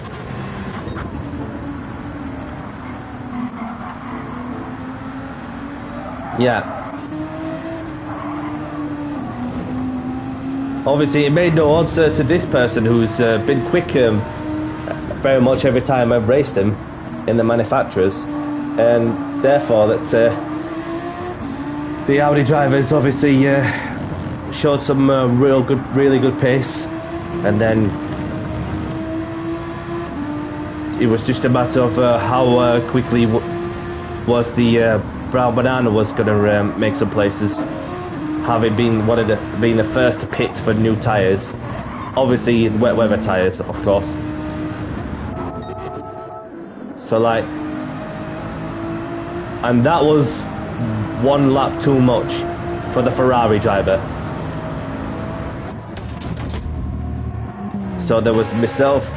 Yeah. Obviously, it made no odds to this person who's been quick very much every time I've raced him in the manufacturers, and therefore that the Audi drivers obviously showed some really good pace, and then it was just a matter of how quickly was the Brown Banana was going to make some places, having been being the first to pit for new tyres, obviously wet weather tyres, of course. So like, and that was one lap too much for the Ferrari driver. So there was myself,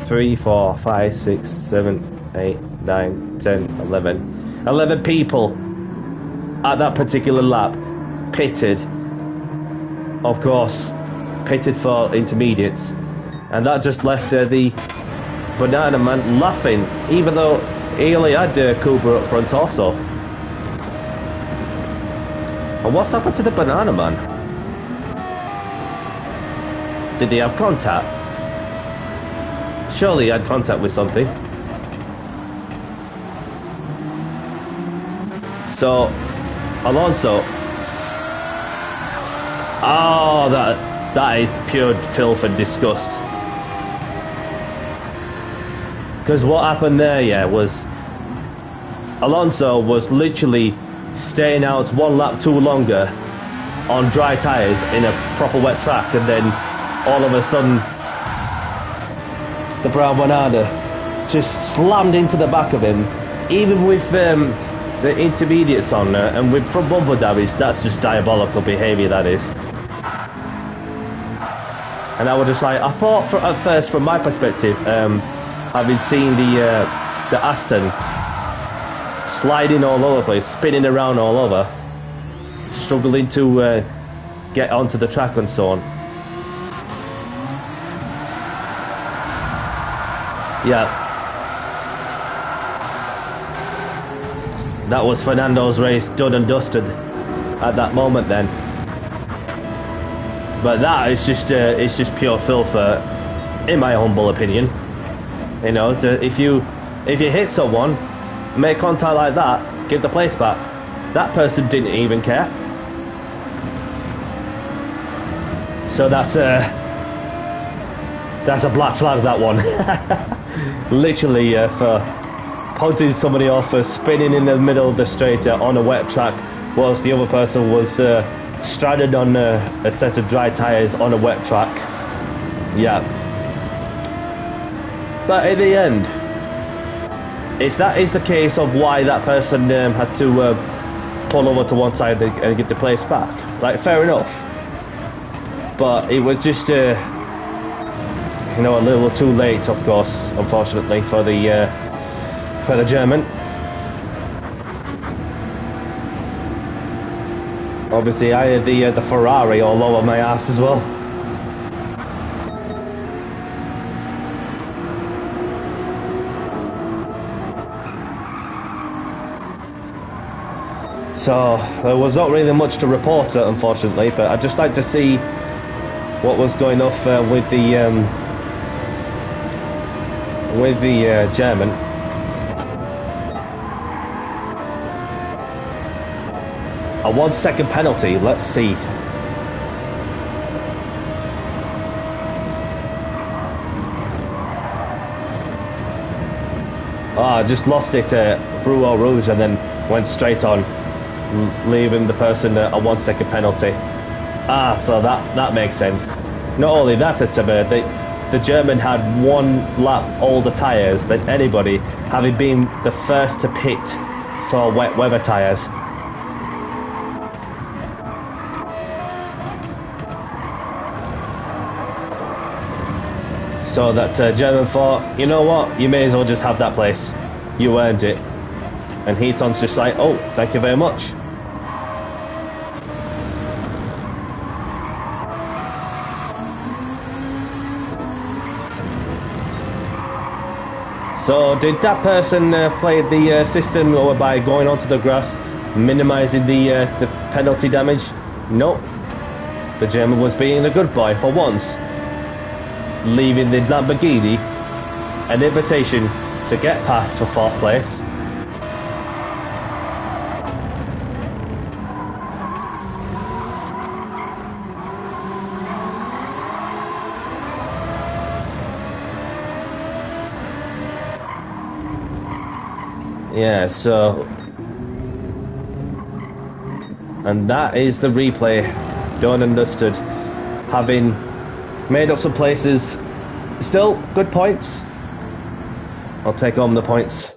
3, 4, 5, 6, 7, 8, 9, 10, 11 people at that particular lap pitted, of course, pitted for intermediates, and that just left the Banana Man laughing, even though he only had Cooper up front also. And what's happened to the Banana Man? Did he have contact? Surely he had contact with something. So, Alonso. Oh, that is pure filth and disgust. Because what happened there, yeah, was Alonso was literally staying out one lap too longer on dry tyres in a proper wet track, and then all of a sudden the Brown Banana just slammed into the back of him, even with the intermediates on there, and with front bumper damage. That's just diabolical behaviour, that is. And I was just like, I thought at first, from my perspective, having seen the Aston sliding all over the place, spinning around all over, struggling to get onto the track and so on. Yeah. That was Fernando's race done and dusted at that moment then. But that is just it's just pure filth, in my humble opinion. You know, if you hit someone, make contact like that, give the place back. That person didn't even care. So that's a black flag, that one. Literally for punting somebody off for spinning in the middle of the straight on a wet track, whilst the other person was stranded on a set of dry tyres on a wet track. Yeah. But in the end, if that is the case of why that person had to pull over to one side and get the place back, like, fair enough. But it was just, you know, a little too late, of course, unfortunately, for the German. Obviously, I had the Ferrari all over my ass as well. So there was not really much to report, unfortunately, but I'd just like to see what was going off with the German. A 1 second penalty, let's see. I just lost it through Eau Rouge and then went straight on, leaving the person a 1 second penalty. So that makes sense. Not only that, the German had one lap older tyres than anybody, having been the first to pit for wet weather tyres. So that German thought, you know what, you may as well just have that place. You earned it. And Heaton's just like, oh, thank you very much. So did that person play the system or by going onto the grass, minimising the penalty damage? No. The German was being a good boy for once, leaving the Lamborghini an invitation to get past for 4th place. Yeah, so, and that is the replay done and dusted, having made up some places. Still good points. I'll take home the points.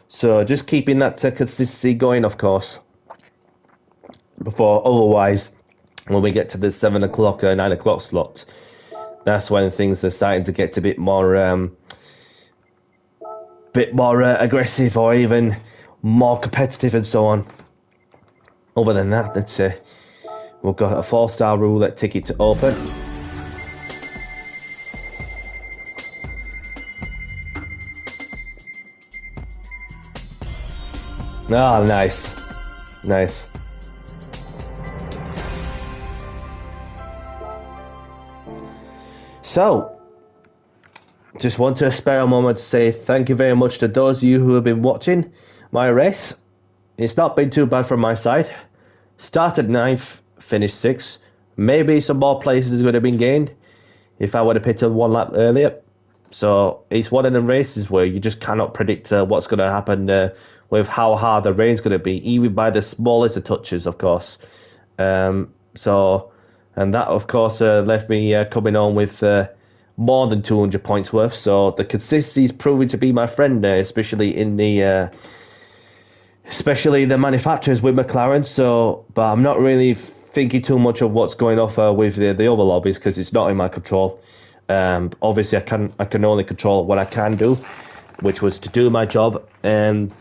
So just keeping that consistency going, of course, before otherwise when we get to the 7 o'clock or 9 o'clock slot, that's when things are starting to get a bit more aggressive or even more competitive and so on. Other than that, that's we've got a 4-star roulette ticket to open. Oh, nice. Nice. So, just want to spare a moment to say thank you very much to those of you who have been watching my race. It's not been too bad from my side. Started 9th, finished 6th. Maybe some more places would have been gained if I would have pitted 1 lap earlier. So it's one of them races where you just cannot predict what's going to happen with how hard the rain's going to be, even by the smallest of touches, of course. And that, of course, left me coming on with more than 200 points worth. So the consistency is proving to be my friend, especially in the manufacturers with McLaren. So, but I'm not really thinking too much of what's going off with the other lobbies because it's not in my control. Obviously, I can only control what I can do, which was to do my job and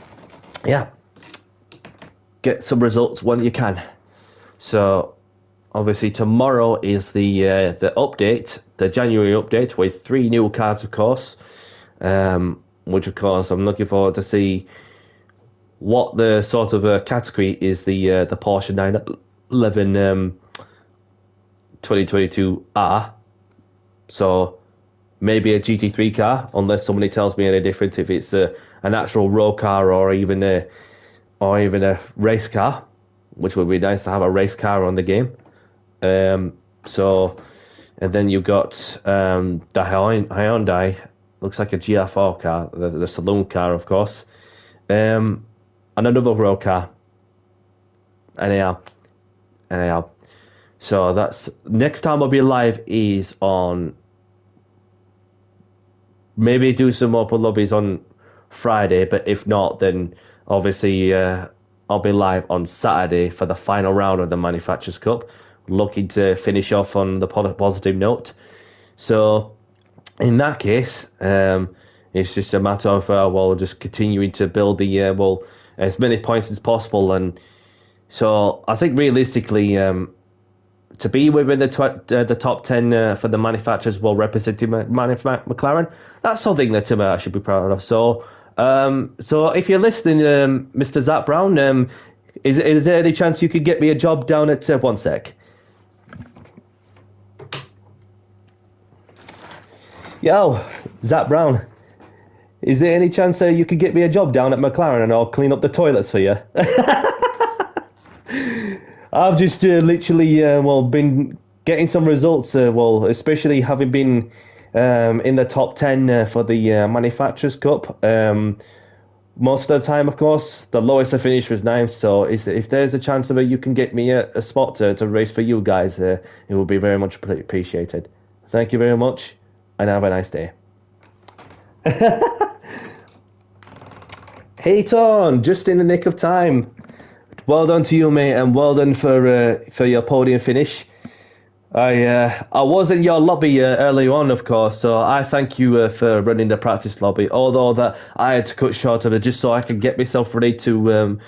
get some results when you can. So obviously tomorrow is the update, the January update with 3 new cars, of course. Which of course I'm looking forward to see what the sort of category is the Porsche 911 2022 R. So maybe a GT3 car, unless somebody tells me any different. If it's an actual road car or even a race car, which would be nice to have a race car on the game. So, and then you've got the Hyundai, looks like a GR4 car, the saloon car, of course. And another road car. Anyhow. So that's next time I'll be live is on. Maybe do some open lobbies on Friday, but if not, then obviously I'll be live on Saturday for the final round of the Manufacturers Cup. Looking to finish off on the positive note. So in that case, it's just a matter of just continuing to build the as many points as possible, and so I think realistically, to be within the top 10 for the manufacturers while representing McLaren, that's something that I should be proud of. So, if you're listening, Mr. Zach Brown, is there any chance you could get me a job down at one sec? Yo, Zach Brown, is there any chance you could get me a job down at McLaren and I'll clean up the toilets for you? I've just literally been getting some results. Especially having been in the top 10 for the Manufacturers Cup. Most of the time, of course, the lowest I finished was 9th. So if there's a chance of it, you can get me a spot to race for you guys. It will be very much appreciated. Thank you very much, and have a nice day. Hey, Ton, just in the nick of time. Well done to you, mate, and well done for your podium finish. I was in your lobby earlier on, of course, so I thank you for running the practice lobby. Although that I had to cut short of it just so I could get myself ready to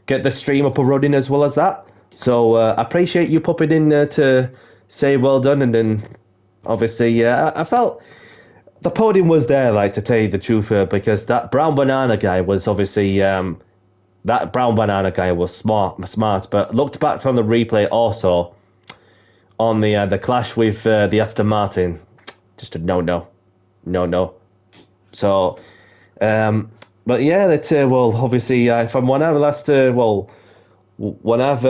get the stream up and running as well as that. So I appreciate you popping in to say well done, and then obviously I felt the podium was there, like, to tell you the truth, because that brown banana guy was obviously. That brown banana guy was smart, but looked back on the replay also on the clash with the Aston Martin, just a no. So, but yeah, that obviously from when I last when I've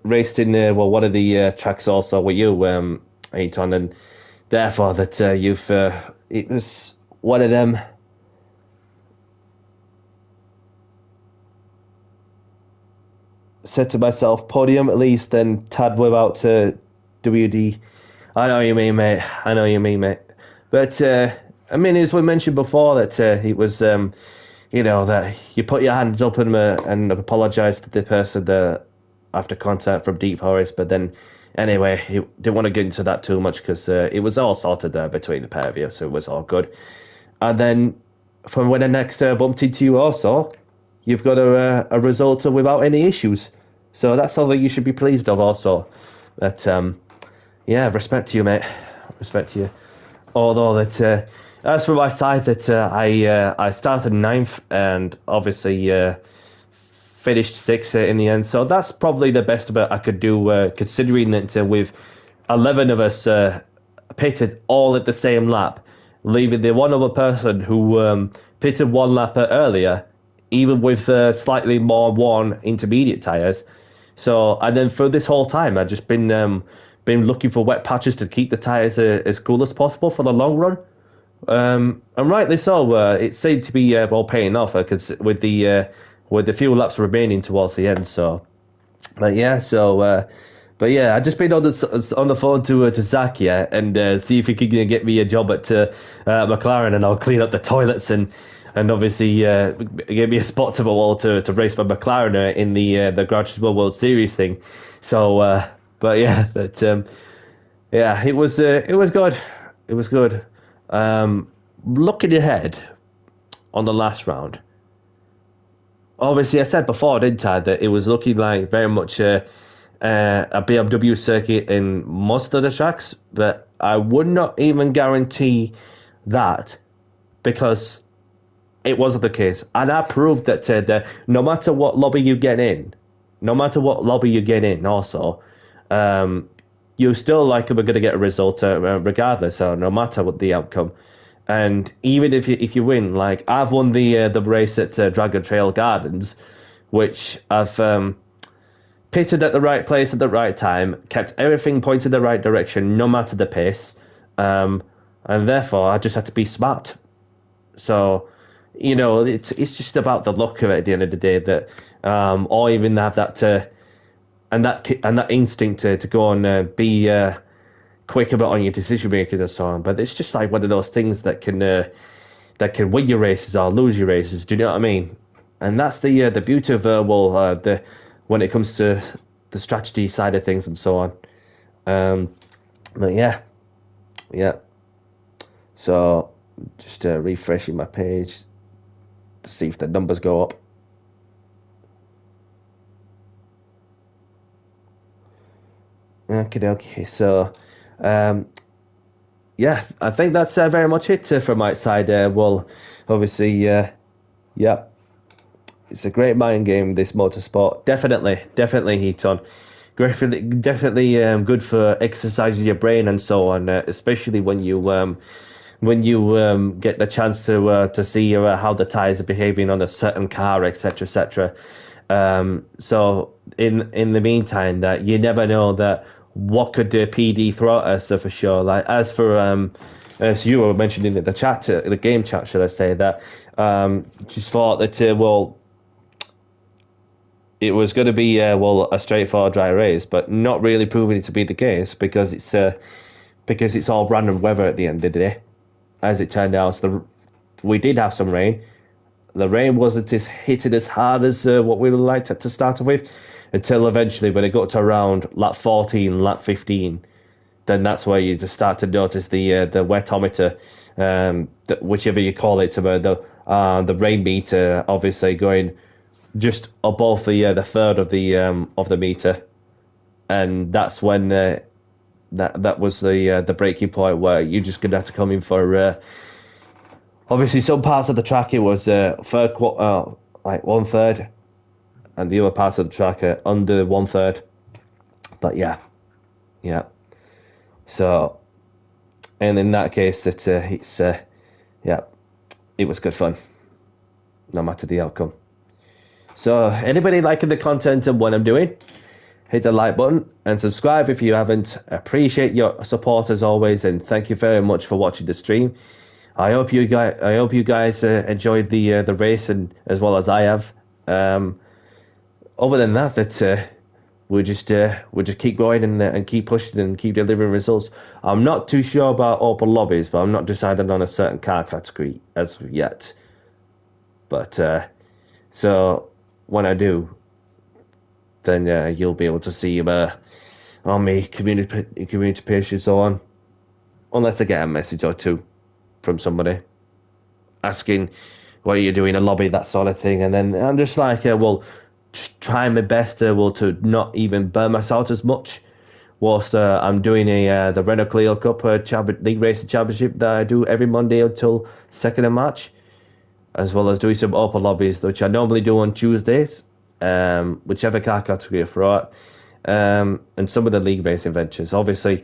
raced in one of the tracks also with you, Ayton, and therefore that you've it was one of them. Said to myself, podium at least, then tad without WD. I know what you mean, mate. But I mean, as we mentioned before, that it was that you put your hands up and apologise to the person after contact from Deep Forest. But then anyway, you didn't want to get into that too much because it was all sorted there between the pair of you, so it was all good. And then from when I next bumped into you also, you've got a result without any issues. So that's something you should be pleased of also. But, respect to you, mate. Respect to you. Although that, as for my side, that I started 9th and obviously finished 6th in the end. So that's probably the best I could do, considering that with 11 of us pitted all at the same lap, leaving the one other person who pitted one lap earlier, even with slightly more worn intermediate tyres. So, and then for this whole time, I've just been looking for wet patches to keep the tyres as cool as possible for the long run. And rightly so, it seemed to be paying off because with the few laps remaining towards the end. So, but yeah, I've just been on the phone to Zach, and see if he can get me a job at McLaren, and I'll clean up the toilets and obviously give me a spot to race for McLaren in the Gran Turismo World Series thing. So, but yeah, it was good. It was good. Looking ahead on the last round, obviously I said before, didn't I, that it was looking like very much a BMW circuit in most of the tracks, but I would not even guarantee that because it wasn't the case. And I proved that no matter what lobby you get in, also, you still we're going to get a result regardless, so no matter what the outcome. And even if you win, like I've won the race at Dragon Trail Gardens, which I've pitted at the right place at the right time, kept everything pointed in the right direction, no matter the pace, and therefore I just had to be smart. So, it's just about the luck of it at the end of the day that, or even have that and that instinct to go and be quick about on your decision making and so on. But it's just like one of those things that can win your races or lose your races. Do you know what I mean? And that's the beauty of when it comes to the strategy side of things and so on. But yeah. So just refreshing my page to see if the numbers go up. Okay. So, yeah, I think that's very much it from my side. Well, obviously, yeah, it's a great mind game, this motorsport. Definitely heat on. Definitely good for exercising your brain and so on, especially when you get the chance to see how the tires are behaving on a certain car, etc., etc. So in the meantime, that you never know that what could the PD throw at us for sure. Like as you were mentioning in the chat, the game chat, should I say that? Just thought that it was going to be a straightforward dry race, but not really proving it to be the case because it's all random weather at the end of the day. As it turned out, we did have some rain. The rain wasn't hitting as hard as what we would like to start off with, until eventually when it got to around lap 14, lap 15, then that's where you just start to notice the wetometer, whichever you call it, the rain meter, obviously going just above the third of the meter, and that's when that was the breaking point where you're just gonna have to come in for. Obviously, some parts of the track it was like 1/3, and the other parts of the track are under 1/3. But yeah. So, and in that case, it was good fun, no matter the outcome. So, anybody liking the content and what I'm doing, hit the like button and subscribe if you haven't. Appreciate your support as always, and thank you very much for watching the stream. I hope you guys enjoyed the race and as well as I have. Other than that, we just keep going and keep pushing and keep delivering results. I'm not too sure about open lobbies, but I'm not decided on a certain car category as of yet. But so when I do, then you'll be able to see on my community page and so on. Unless I get a message or two from somebody asking what are you doing in a lobby, that sort of thing, and then I'm just like, just trying my best to not even burn myself as much whilst I'm doing the Renault Clio Cup League Racing Championship that I do every Monday until 2nd of March, as well as doing some open lobbies, which I normally do on Tuesdays, whichever car category I throw at, and some of the league racing ventures. Obviously,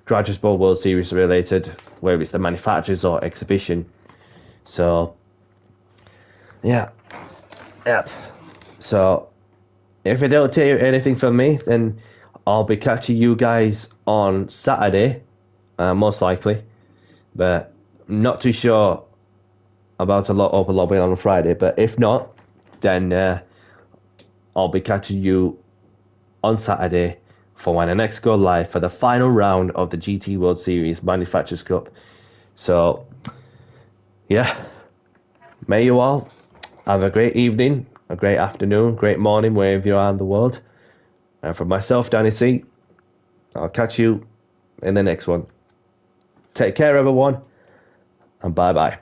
Graduate Sport World Series related, whether it's the manufacturers or exhibition. So, yeah. So, if you don't hear anything from me, then I'll be catching you guys on Saturday, most likely. But not too sure about a lot open lobby on Friday. But if not, then I'll be catching you on Saturday for when I next go live for the final round of the GT World Series Manufacturers Cup. So, yeah, may you all have a great evening, a great afternoon, great morning, wherever you are in the world. And for myself, Danny C, I'll catch you in the next one. Take care, everyone, and bye-bye.